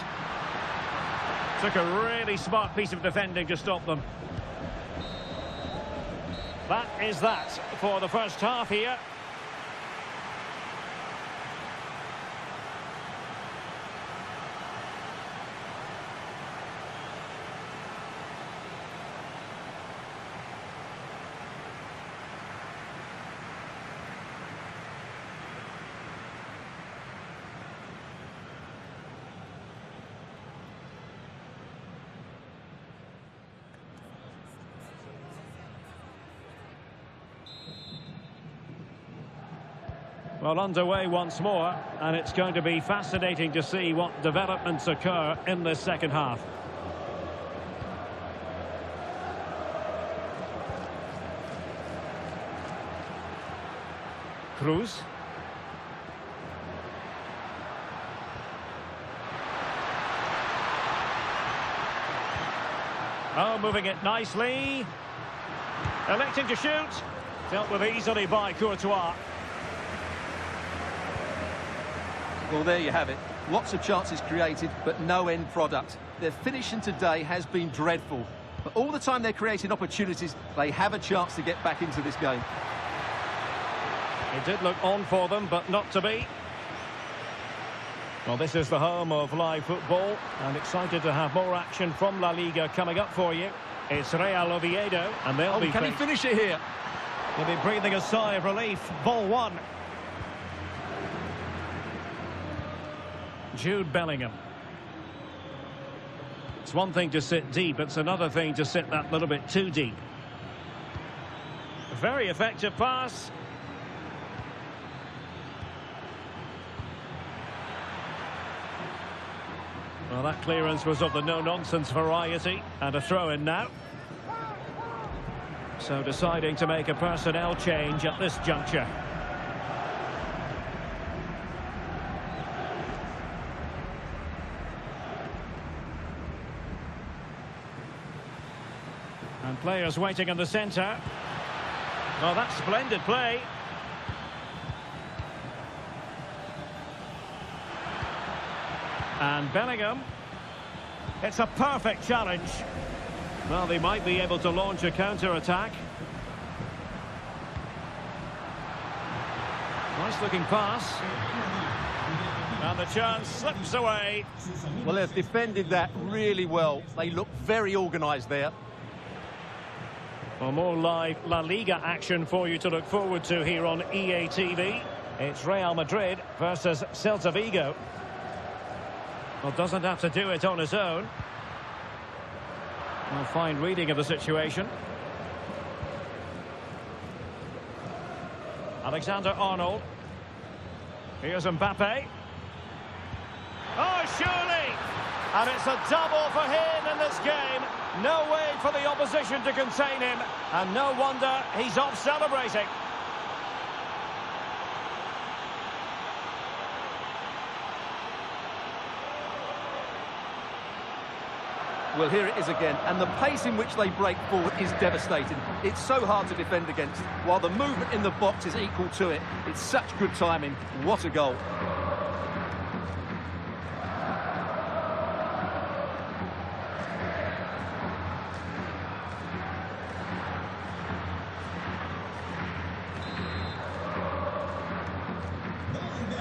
Took a really smart piece of defending to stop them. That is that for the first half here. Well, underway once more, and it's going to be fascinating to see what developments occur in this second half. Cruz. Oh, moving it nicely. Electing to shoot. Dealt with easily by Courtois. Well, there you have it. Lots of chances created, but no end product. Their finishing today has been dreadful. But all the time they're creating opportunities, they have a chance to get back into this game. It did look on for them, but not to be. Well, this is the home of live football, and excited to have more action from La Liga coming up for you. It's Real Oviedo, and they'll be... Can he finish it here? They'll be breathing a sigh of relief. Ball one. Jude Bellingham. It's one thing to sit deep, it's another thing to sit that little bit too deep. Very effective pass. Well, that clearance was of the no-nonsense variety, and a throw-in now. So deciding to make a personnel change at this juncture. And players waiting in the centre. Well, that's splendid play. And Bellingham. It's a perfect challenge. Well, they might be able to launch a counter-attack. Nice-looking pass. And the chance slips away. Well, they've defended that really well. They look very organised there. Well, more live La Liga action for you to look forward to here on EA TV. It's Real Madrid versus Celta Vigo. Well, doesn't have to do it on his own. Well, fine reading of the situation. Alexander-Arnold. Here's Mbappe. Oh, surely! And it's a double for him in this game. No way for the opposition to contain him. And no wonder he's off celebrating. Well, here it is again, and the pace in which they break forward is devastating. It's so hard to defend against, while the movement in the box is equal to it. It's such good timing. What a goal.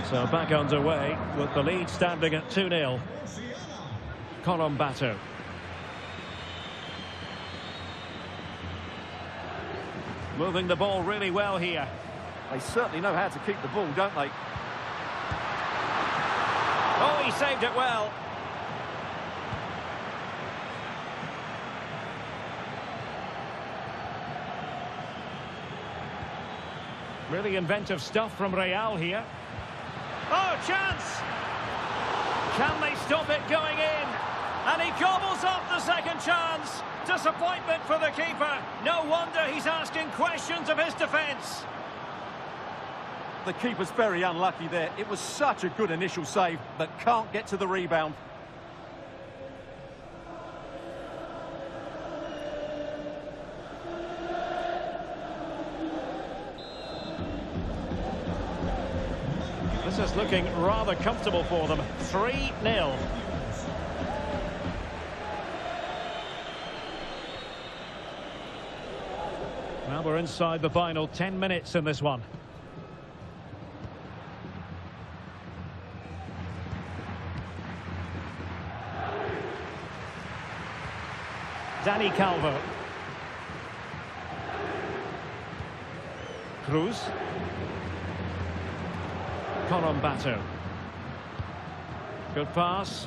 So back underway with the lead standing at 2-0. Colombato. Moving the ball really well here. They certainly know how to keep the ball, don't they? Oh, he saved it well. Really inventive stuff from Real here. Oh, chance! Can they stop it going in? And he gobbles up the second chance. Disappointment for the keeper. No wonder he's asking questions of his defence. The keeper's very unlucky there. It was such a good initial save, but can't get to the rebound. This is looking rather comfortable for them. 3-0. Well, we're inside the final 10 minutes in this one. Dani Calvo. Cruz. Corombato. Good pass.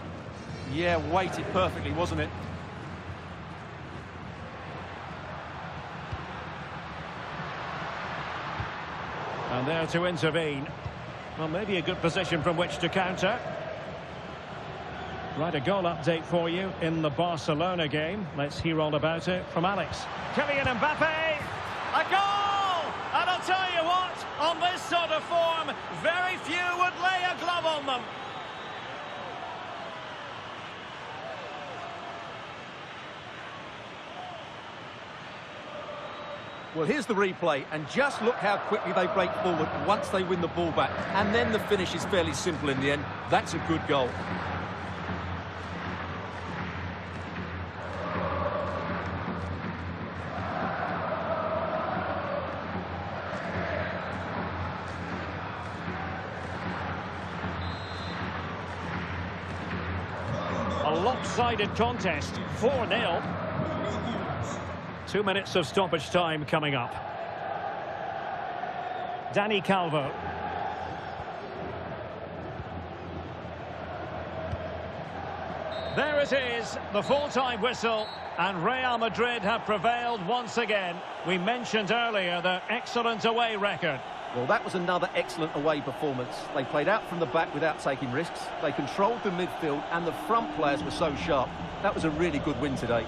Yeah, weighted perfectly, wasn't it? And there to intervene. Well, maybe a good position from which to counter. Right, a goal update for you in the Barcelona game. Let's hear all about it from Alex. Kylian Mbappe! A goal! And I'll tell you what, on this sort of form, very few would lay a glove on them. Well, here's the replay, and just look how quickly they break forward once they win the ball back. And then the finish is fairly simple in the end. That's a good goal. A lopsided contest, 4-0. 2 minutes of stoppage time coming up. Dani Calvo. There it is, the full-time whistle, and Real Madrid have prevailed once again. We mentioned earlier their excellent away record. Well, that was another excellent away performance. They played out from the back without taking risks. They controlled the midfield, and the front players were so sharp. That was a really good win today.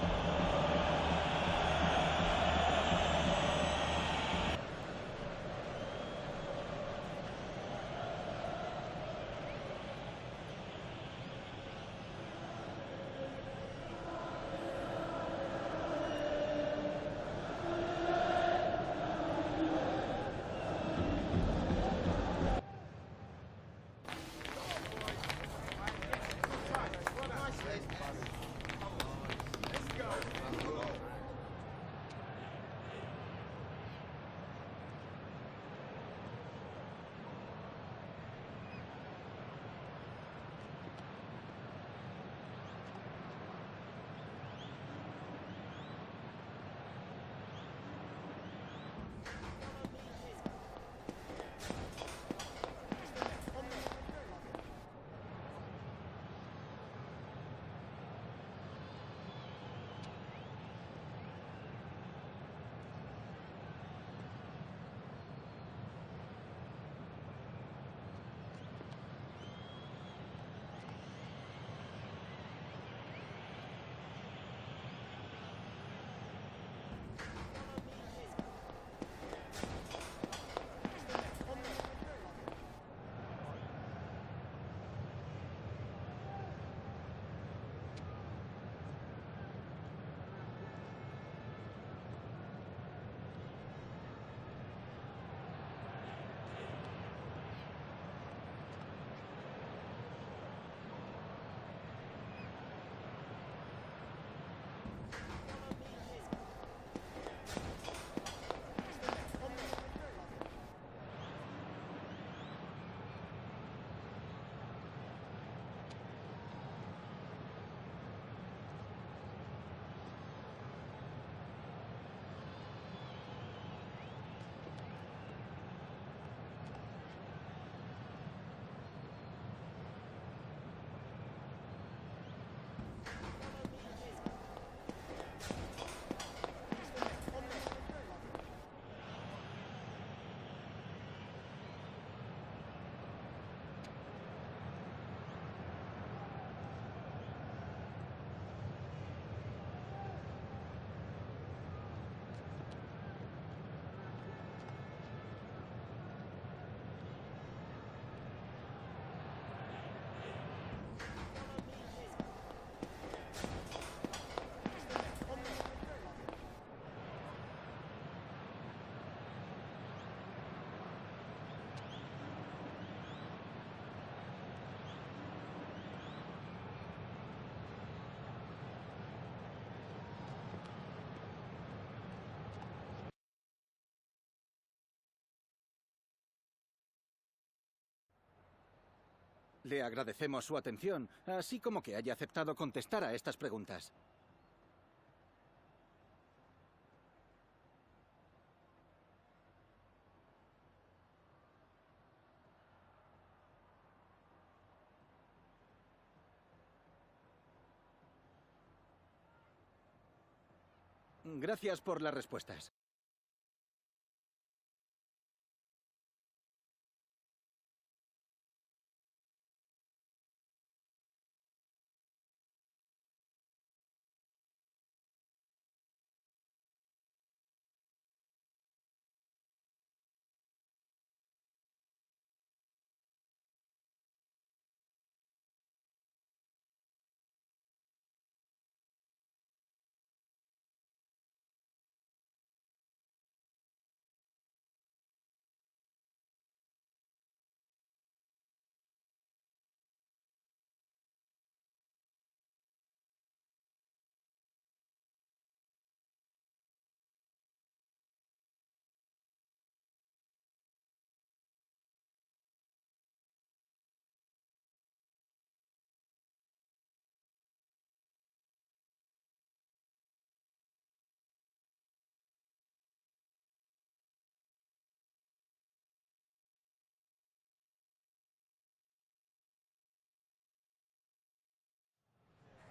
Le agradecemos su atención, así como que haya aceptado contestar a estas preguntas. Gracias por las respuestas.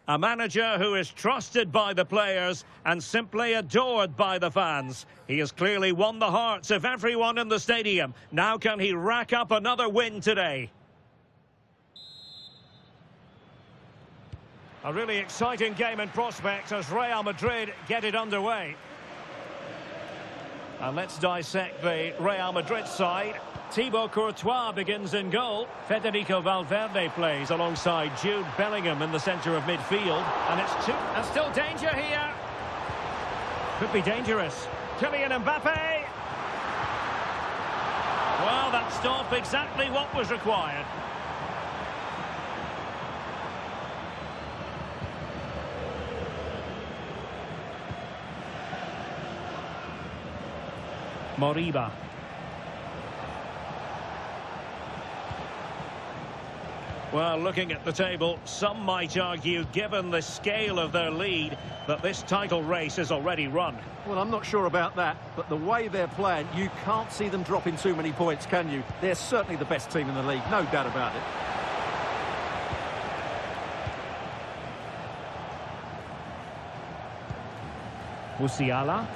A manager who is trusted by the players and simply adored by the fans. He has clearly won the hearts of everyone in the stadium. Now can he rack up another win today? A really exciting game in prospect as Real Madrid get it underway. And let's dissect the Real Madrid side. Thibaut Courtois begins in goal. Federico Valverde plays alongside Jude Bellingham in the centre of midfield. And still danger here. Could be dangerous. Kylian Mbappe. Well, that stop exactly what was required. Moriba. Well, looking at the table, some might argue, given the scale of their lead, that this title race is already run. Well, I'm not sure about that, but the way they're playing, you can't see them dropping too many points, can you? They're certainly the best team in the league, no doubt about it. Musiala.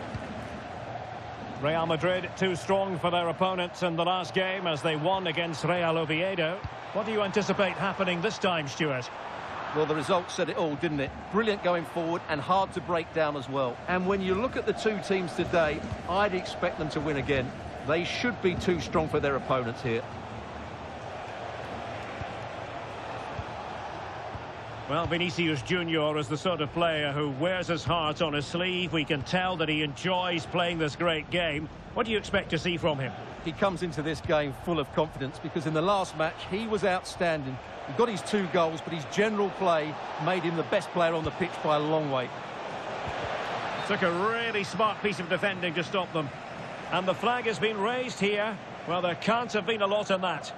Real Madrid too strong for their opponents in the last game as they won against Real Oviedo. What do you anticipate happening this time, Stuart? Well, the result said it all, didn't it? Brilliant going forward and hard to break down as well. And when you look at the two teams today, I'd expect them to win again. They should be too strong for their opponents here. Well, Vinicius Junior is the sort of player who wears his heart on his sleeve. We can tell that he enjoys playing this great game. What do you expect to see from him? He comes into this game full of confidence because in the last match, he was outstanding. He got his 2 goals, but his general play made him the best player on the pitch by a long way. Took a really smart piece of defending to stop them. And the flag has been raised here. Well, there can't have been a lot in that.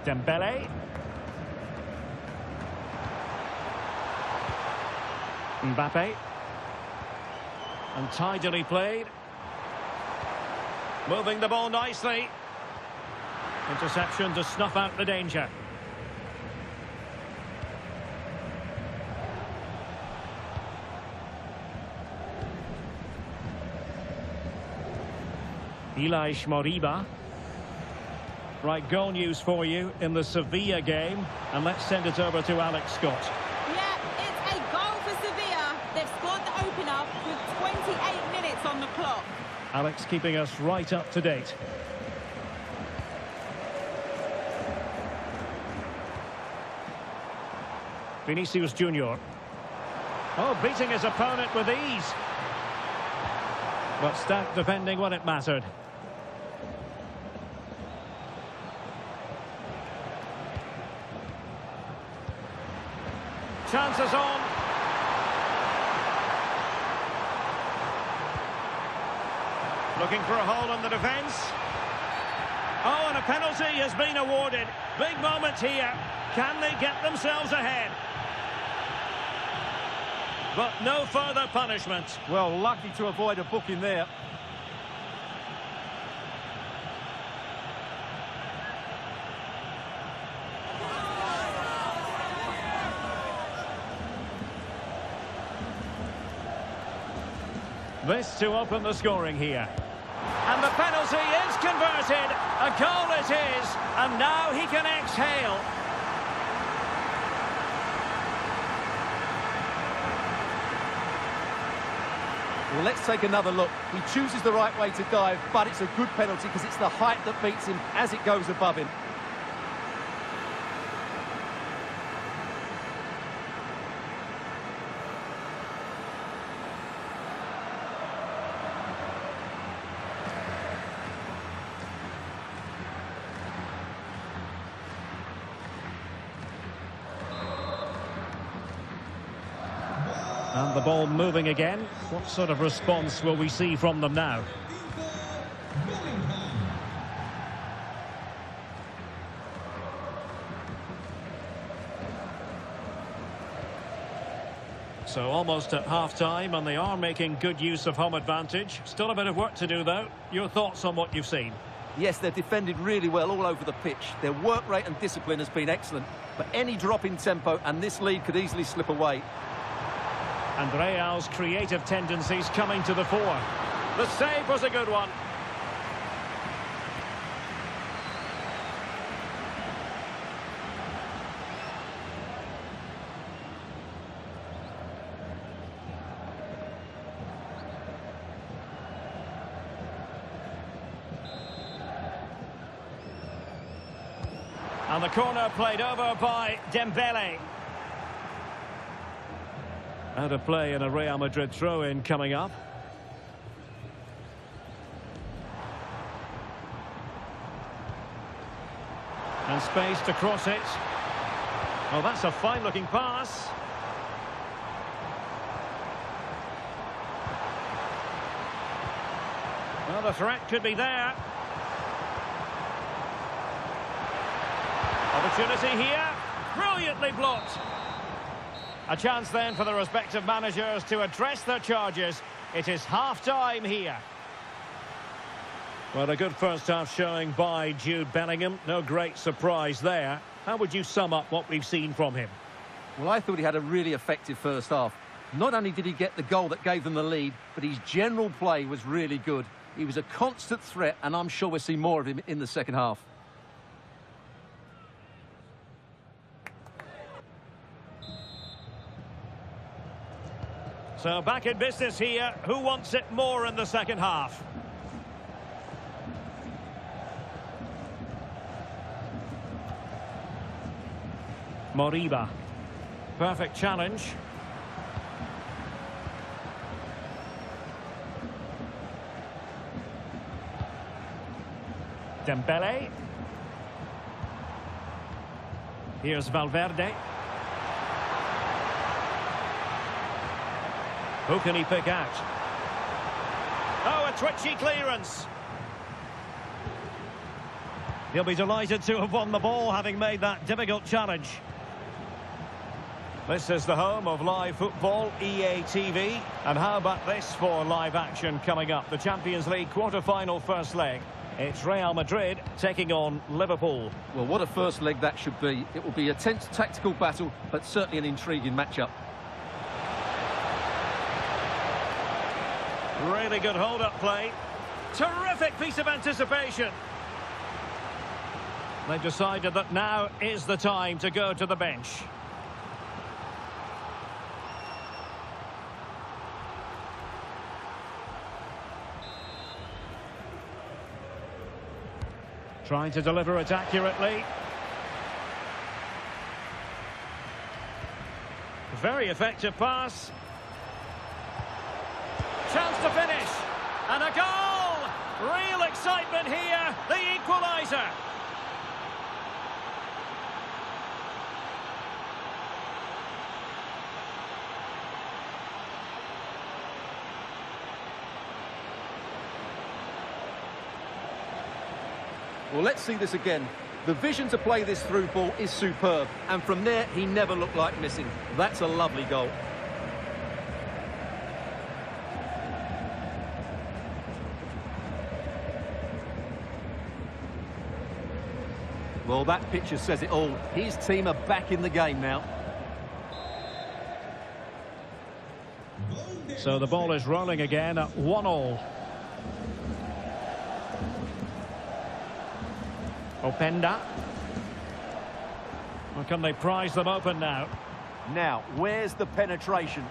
Dembele. Mbappe. And tidily played. Moving the ball nicely. Interception to snuff out the danger. Elias Moriba. Right, goal news for you in the Sevilla game. And let's send it over to Alex Scott. Yeah, it's a goal for Sevilla. They've scored the opener with 28 minutes on the clock. Alex keeping us right up to date. Vinicius Junior. Oh, beating his opponent with ease. But stout defending when it mattered. Chances on. Looking for a hole in the defence. Oh, and a penalty has been awarded. Big moment here. Can they get themselves ahead? But no further punishment. Well, lucky to avoid a booking there. This to open the scoring here. And the penalty is converted. A goal it is. And now he can exhale. Well, let's take another look. He chooses the right way to dive, but it's a good penalty because it's the height that beats him as it goes above him. And the ball moving again. What sort of response will we see from them now? So almost at half-time, and they are making good use of home advantage. Still a bit of work to do, though. Your thoughts on what you've seen? Yes, they've defended really well all over the pitch. Their work rate and discipline has been excellent. But any drop in tempo, and this lead could easily slip away. And Real's creative tendencies coming to the fore. The save was a good one. And the corner played over by Dembele. Out of play and a Real Madrid throw-in coming up. And space to cross it. Oh, that's a fine-looking pass. Well, the threat could be there. Opportunity here. Brilliantly blocked. A chance then for the respective managers to address their charges. It is half-time here. Well, a good first-half showing by Jude Bellingham. No great surprise there. How would you sum up what we've seen from him? Well, I thought he had a really effective first half. Not only did he get the goal that gave them the lead, but his general play was really good. He was a constant threat, and I'm sure we'll see more of him in the second half. So back in business here. Who wants it more in the second half? Moriba. Perfect challenge. Dembele. Here's Valverde. Who can he pick out? Oh, a twitchy clearance. He'll be delighted to have won the ball, having made that difficult challenge. This is the home of live football, EA TV. And how about this for live action coming up? The Champions League quarter-final first leg. It's Real Madrid taking on Liverpool. Well, what a first leg that should be. It will be a tense tactical battle, but certainly an intriguing matchup. Really good hold-up play. Terrific piece of anticipation. They've decided that now is the time to go to the bench. Trying to deliver it accurately. Very effective pass. Chance to finish. And a goal! Real excitement here. The equaliser. Well, let's see this again. The vision to play this through ball is superb, and from there, he never looked like missing. That's a lovely goal. Well, that picture says it all. His team are back in the game now. So the ball is rolling again at 1-1. Openda. Or can they prize them open now? Now, where's the penetration?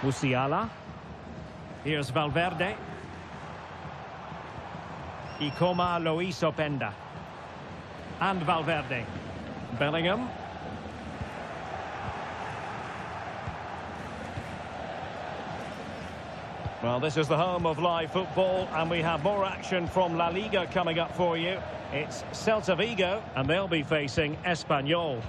Musiala. Here's Valverde. Ikoma Luis Openda. And Valverde. Bellingham. Well, this is the home of live football, and we have more action from La Liga coming up for you. It's Celta Vigo, and they'll be facing Espanyol.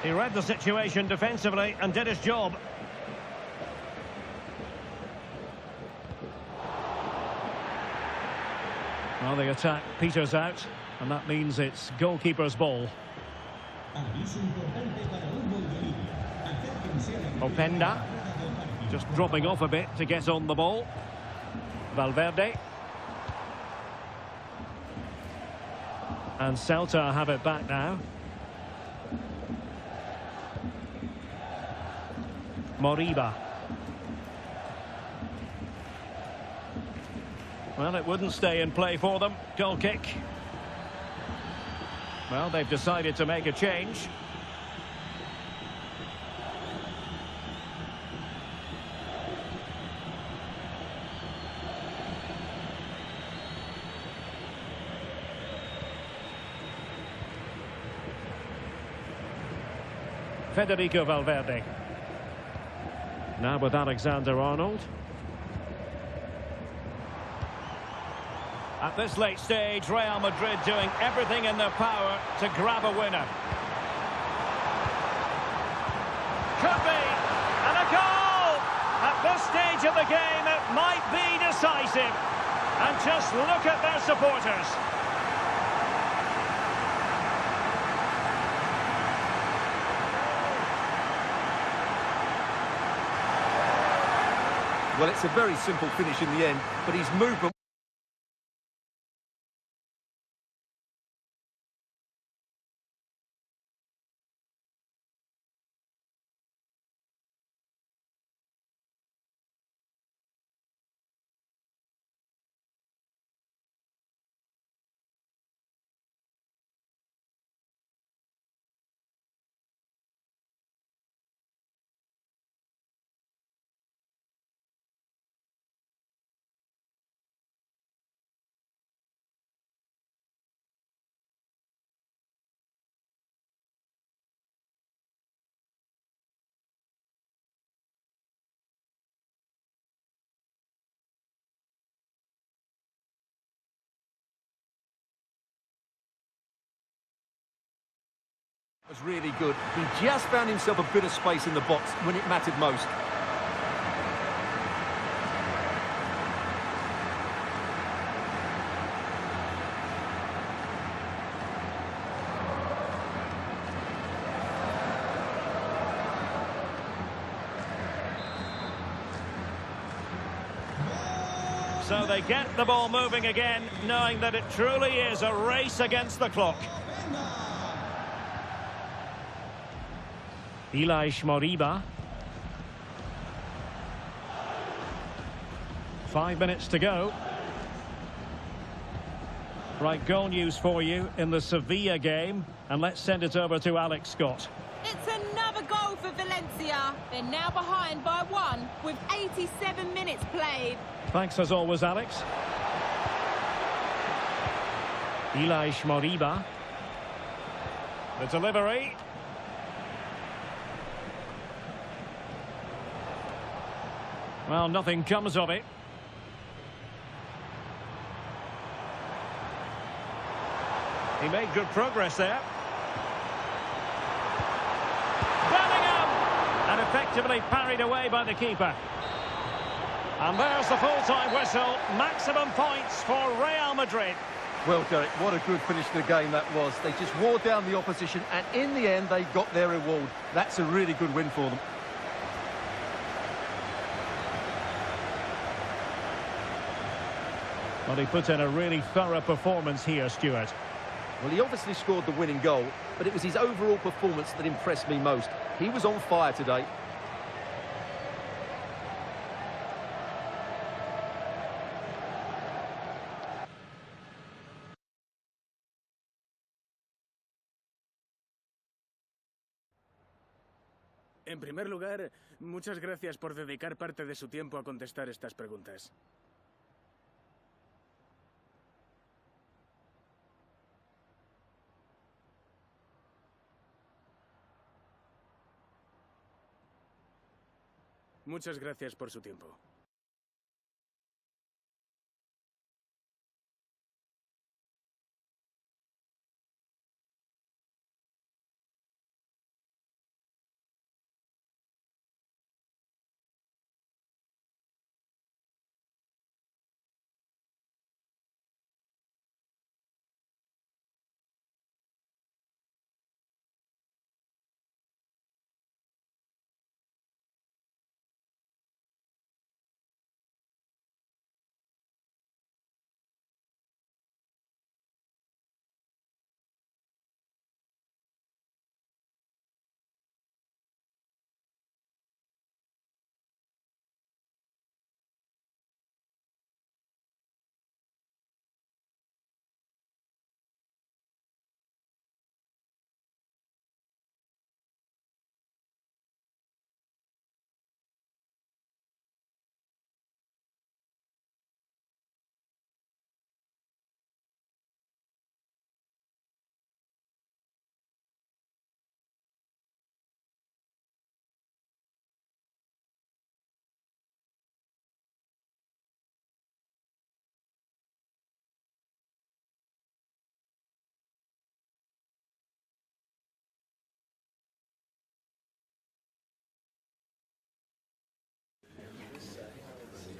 He read the situation defensively and did his job. Well, the attack peters out, and that means it's goalkeeper's ball. Openda just dropping off a bit to get on the ball. Valverde. And Celta have it back now. Moriba. Well, it wouldn't stay in play for them. Goal kick. Well, they've decided to make a change. Federico Valverde. Now with Alexander-Arnold. At this late stage, Real Madrid doing everything in their power to grab a winner. Could be, and a goal! At this stage of the game, it might be decisive. And just look at their supporters. Well, it's a very simple finish in the end, but his movement... was really good. He just found himself a bit of space in the box when it mattered most. So they get the ball moving again, knowing that it truly is a race against the clock. Ilaix Moriba. 5 minutes to go. Right, goal news for you in the Sevilla game. And let's send it over to Alex Scott. It's another goal for Valencia. They're now behind by 1 with 87 minutes played. Thanks as always, Alex. Ilaix Moriba. The delivery. Well, nothing comes of it. He made good progress there. Bellingham! And effectively parried away by the keeper. And there's the full-time whistle. Maximum points for Real Madrid. Well, Derek, what a good finish to the game that was. They just wore down the opposition, and in the end, they got their reward. That's a really good win for them. Well, he put in a really thorough performance here, Stuart. Well, he obviously scored the winning goal, but it was his overall performance that impressed me most. He was on fire today. En primer lugar, muchas gracias por dedicar parte de su tiempo a contestar estas preguntas. Muchas gracias por su tiempo.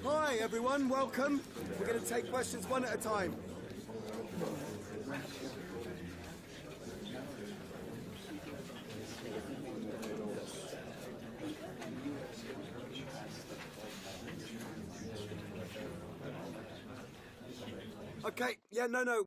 Hi everyone, welcome. We're going to take questions one at a time. Okay, yeah, no.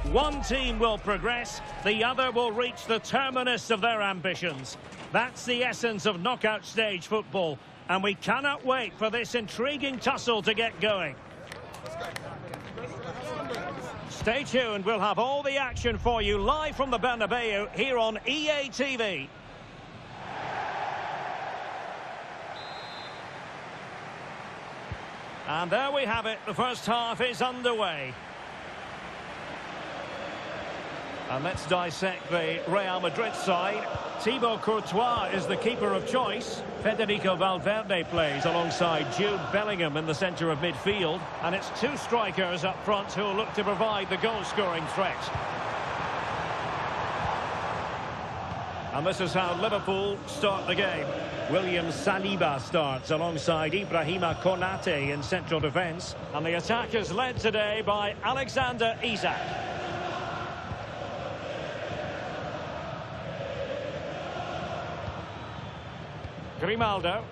One team will progress, the other will reach the terminus of their ambitions. That's the essence of knockout stage football, and we cannot wait for this intriguing tussle to get going. Stay tuned, we'll have all the action for you live from the Bernabeu here on EA TV. And there we have it, the first half is underway. And let's dissect the Real Madrid side. Thibaut Courtois is the keeper of choice. Federico Valverde plays alongside Jude Bellingham in the centre of midfield. And it's two strikers up front who will look to provide the goal-scoring threat. And this is how Liverpool start the game. William Saliba starts alongside Ibrahima Konate in central defence. And the attack is led today by Alexander Isak. Grimaldo.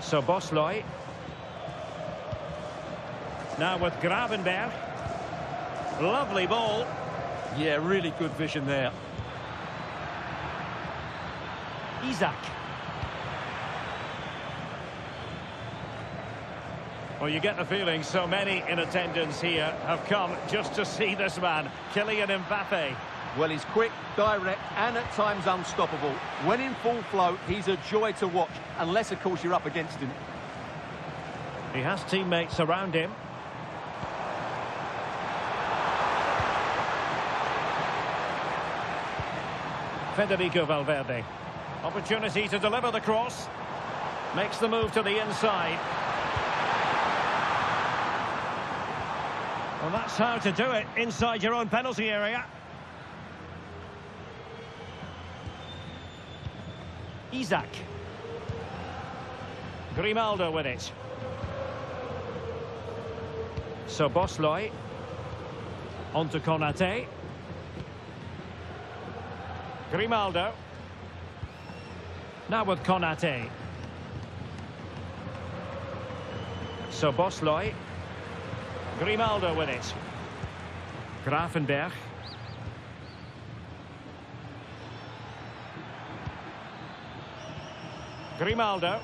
Szoboszlai. Now with Gravenberch. Lovely ball. Yeah, really good vision there. Isak. Well, you get the feeling so many in attendance here have come just to see this man, Kylian Mbappe. Well, he's quick, direct, and at times unstoppable. When in full flow, he's a joy to watch, unless, of course, you're up against him. He has teammates around him. Federico Valverde. Opportunity to deliver the cross. Makes the move to the inside. Well, that's how to do it inside your own penalty area. Isak. Grimaldo with it. Szoboszlai. On to Konate. Grimaldo. Now with Konate. Szoboszlai. Grimaldo with it. Gravenberch. Grimaldo.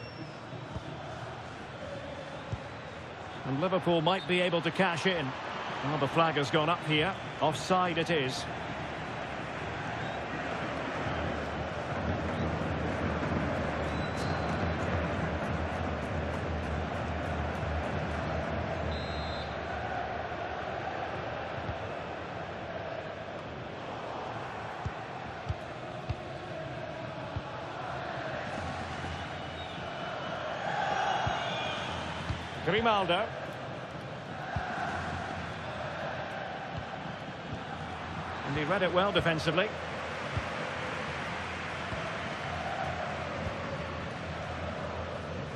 And Liverpool might be able to cash in. Well, the flag has gone up here. Offside it is. Grimaldo. And he read it well defensively.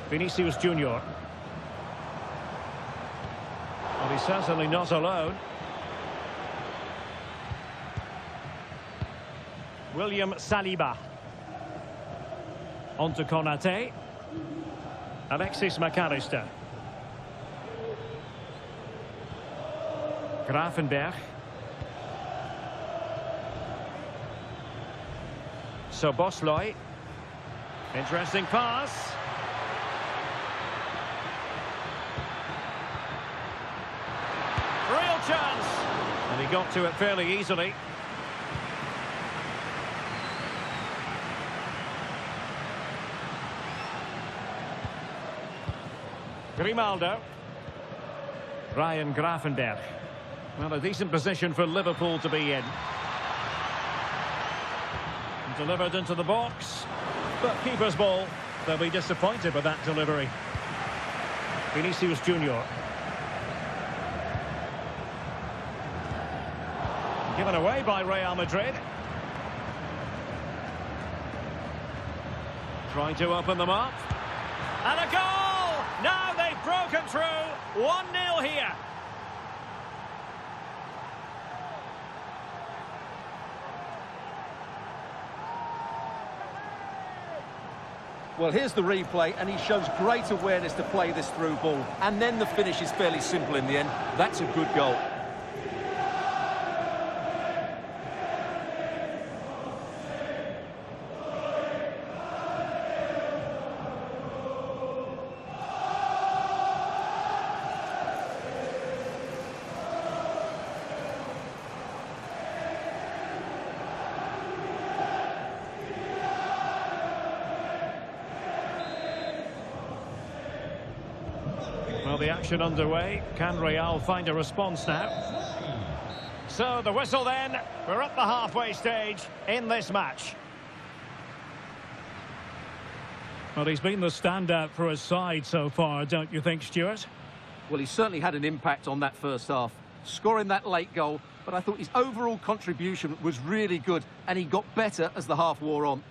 Vinicius Junior. Well, he's certainly not alone. William Saliba. On to Konate. Alexis McAllister. Gravenberch. Szoboszlai. Interesting pass. Real chance. And he got to it fairly easily. Grimaldo. Ryan Gravenberch. Well, a decent position for Liverpool to be in. Delivered into the box. But keeper's ball. They'll be disappointed with that delivery. Vinicius Junior. Given away by Real Madrid. Trying to open them up. And a goal! Now they've broken through. 1-0 here. Well, here's the replay, and he shows great awareness to play this through ball. And then the finish is fairly simple in the end. That's a good goal. Well, the action underway. Can Real find a response now? So the whistle then. We're at the halfway stage in this match. Well, he's been the standout for his side so far, don't you think, Stuart? Well, he certainly had an impact on that first half, scoring that late goal, but I thought his overall contribution was really good, and he got better as the half wore on.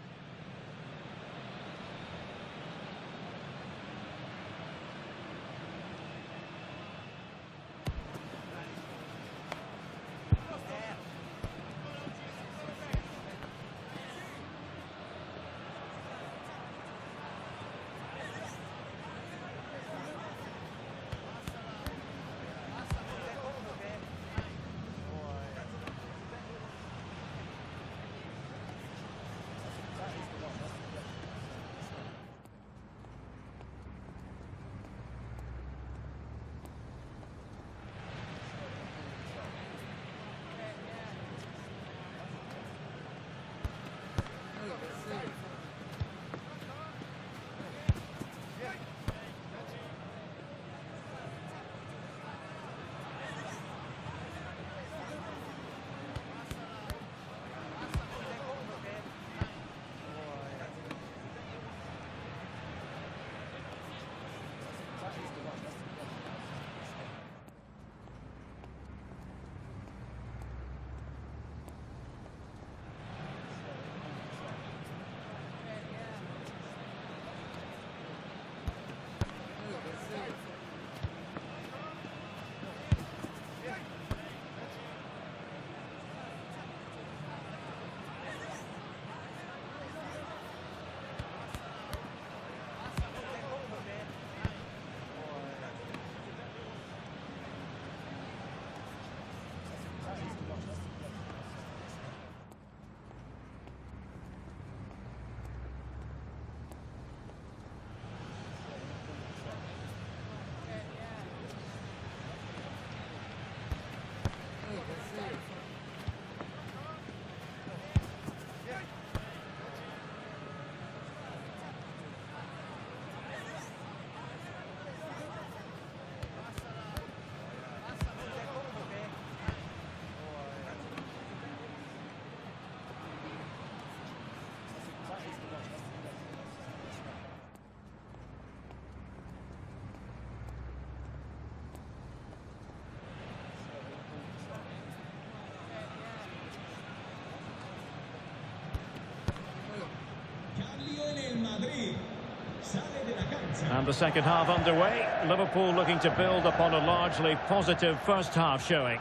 And the second half underway. Liverpool looking to build upon a largely positive first half showing.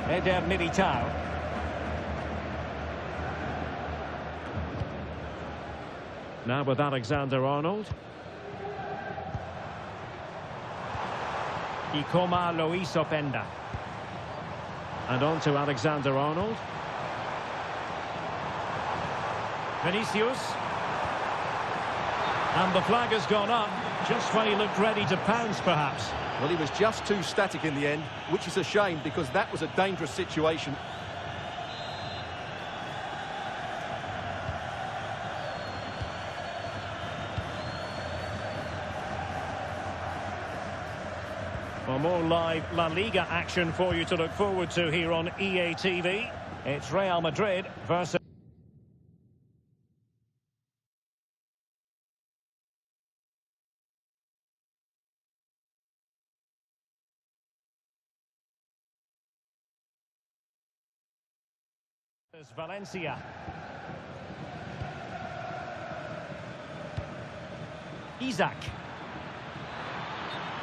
Eder Militao. Now with Alexander-Arnold. Ikoma Luis Openda. And on to Alexander-Arnold. Vinicius. And the flag has gone up, just when he looked ready to pounce, perhaps. Well, he was just too static in the end, which is a shame because that was a dangerous situation. Well, more live La Liga action for you to look forward to here on EA TV. It's Real Madrid versus Valencia. Isaac.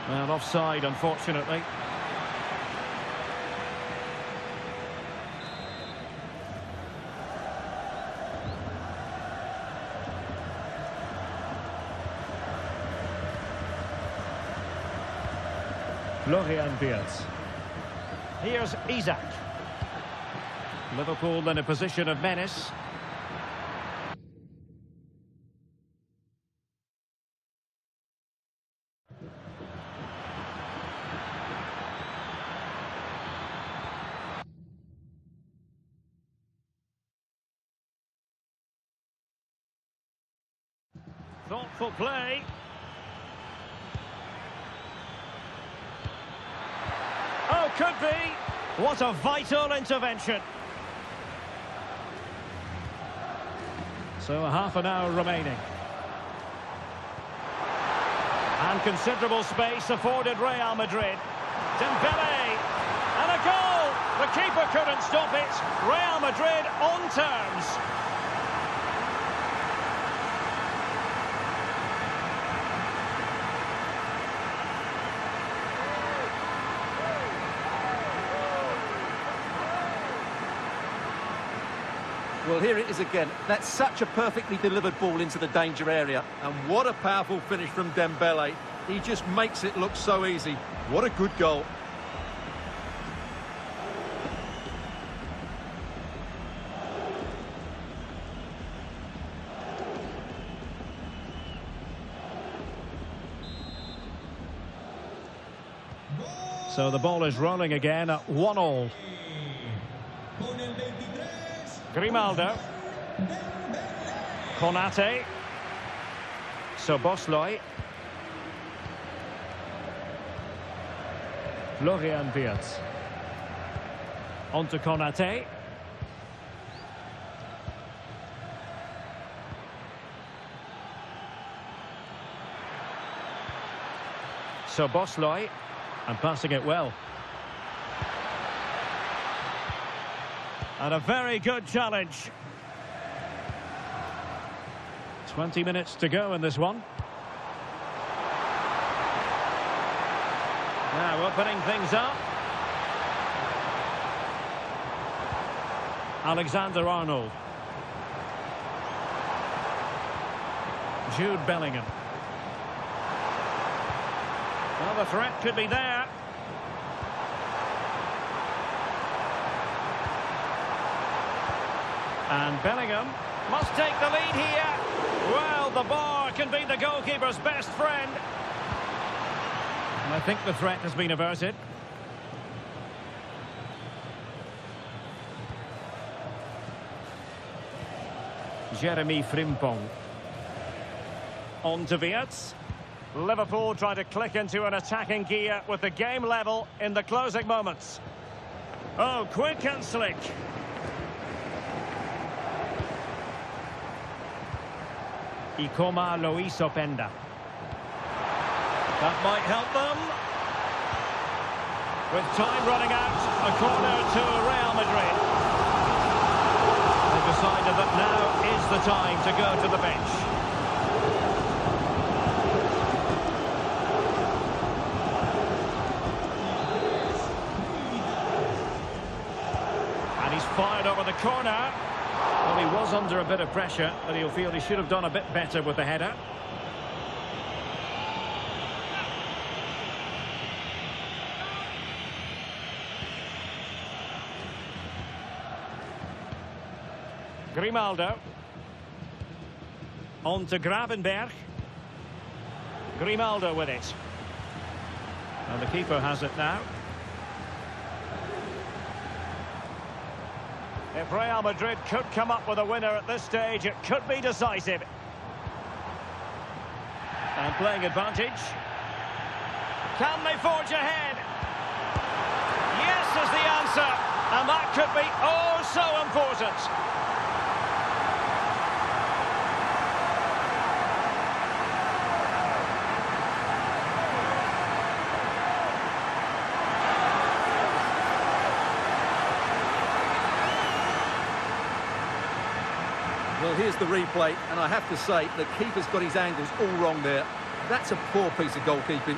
Well, offside, unfortunately. Florian Wirtz. Here's Isak. Liverpool in a position of menace. Thoughtful play. Oh, could be. What a vital intervention. So half an hour remaining. And considerable space afforded Real Madrid. Dembele. And a goal. The keeper couldn't stop it. Real Madrid on terms. Well, here it is again. That's such a perfectly delivered ball into the danger area. And what a powerful finish from Dembele. He just makes it look so easy. What a good goal. So the ball is rolling again at 1-1. Grimaldo. Konate. Szoboszlai. Florian Wirtz. On to Konate. Szoboszlai. And passing it well. And a very good challenge. 20 minutes to go in this one. Now opening things up. Alexander-Arnold. Jude Bellingham. Well, the threat could be there. And Bellingham must take the lead here. Well, the bar can be the goalkeeper's best friend. And I think the threat has been averted. Jeremy Frimpong. On to Wirtz. Liverpool trying to click into an attacking gear with the game level in the closing moments. Oh, quick and slick. Ikoma Luis Openda. That might help them. With time running out, a corner to Real Madrid. They've decided that now is the time to go to the bench. And he's fired over the corner. Well, he was under a bit of pressure, but he'll feel he should have done a bit better with the header. Grimaldo. On to Gravenberch. Grimaldo with it. And the keeper has it now. If Real Madrid could come up with a winner at this stage, it could be decisive. And playing advantage. Can they forge ahead? Yes is the answer. And that could be oh so important. Well, here's the replay, and I have to say, the keeper's got his angles all wrong there. That's a poor piece of goalkeeping.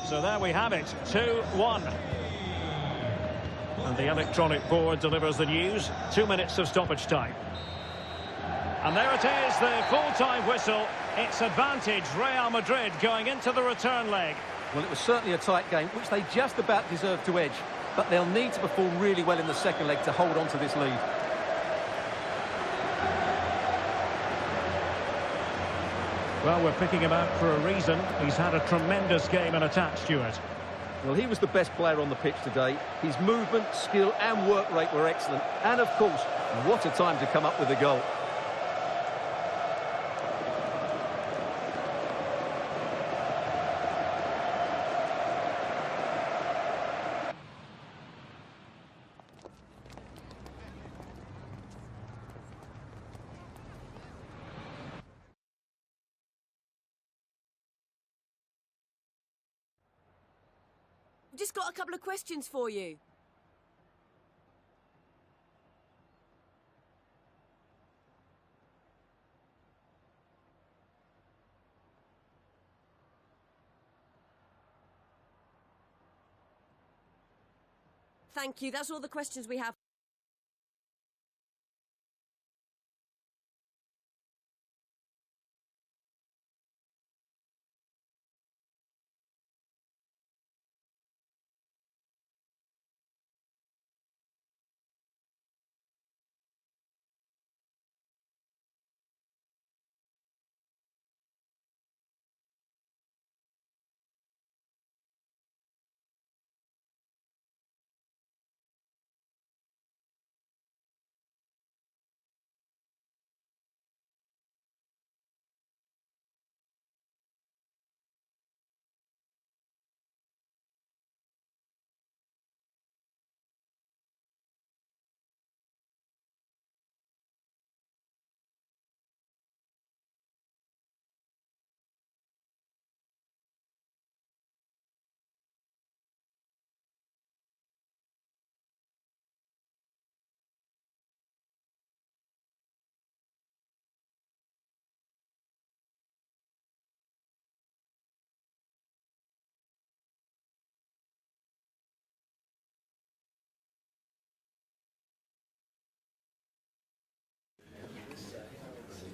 So there we have it, 2-1. And the electronic board delivers the news. 2 minutes of stoppage time. And there it is, the full-time whistle. It's advantage Real Madrid going into the return leg. Well, it was certainly a tight game, which they just about deserved to edge. But they'll need to perform really well in the second leg to hold on to this lead. Well, we're picking him out for a reason. He's had a tremendous game in attack, Stuart. Well, he was the best player on the pitch today. His movement, skill and work rate were excellent. And, of course, what a time to come up with a goal. Just got a couple of questions for you. Thank you. That's all the questions we have.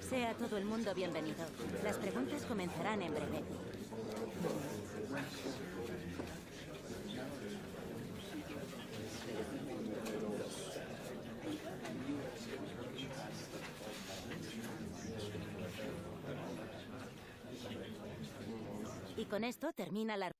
Sea todo el mundo bienvenido. Las preguntas comenzarán en breve. Y con esto termina la...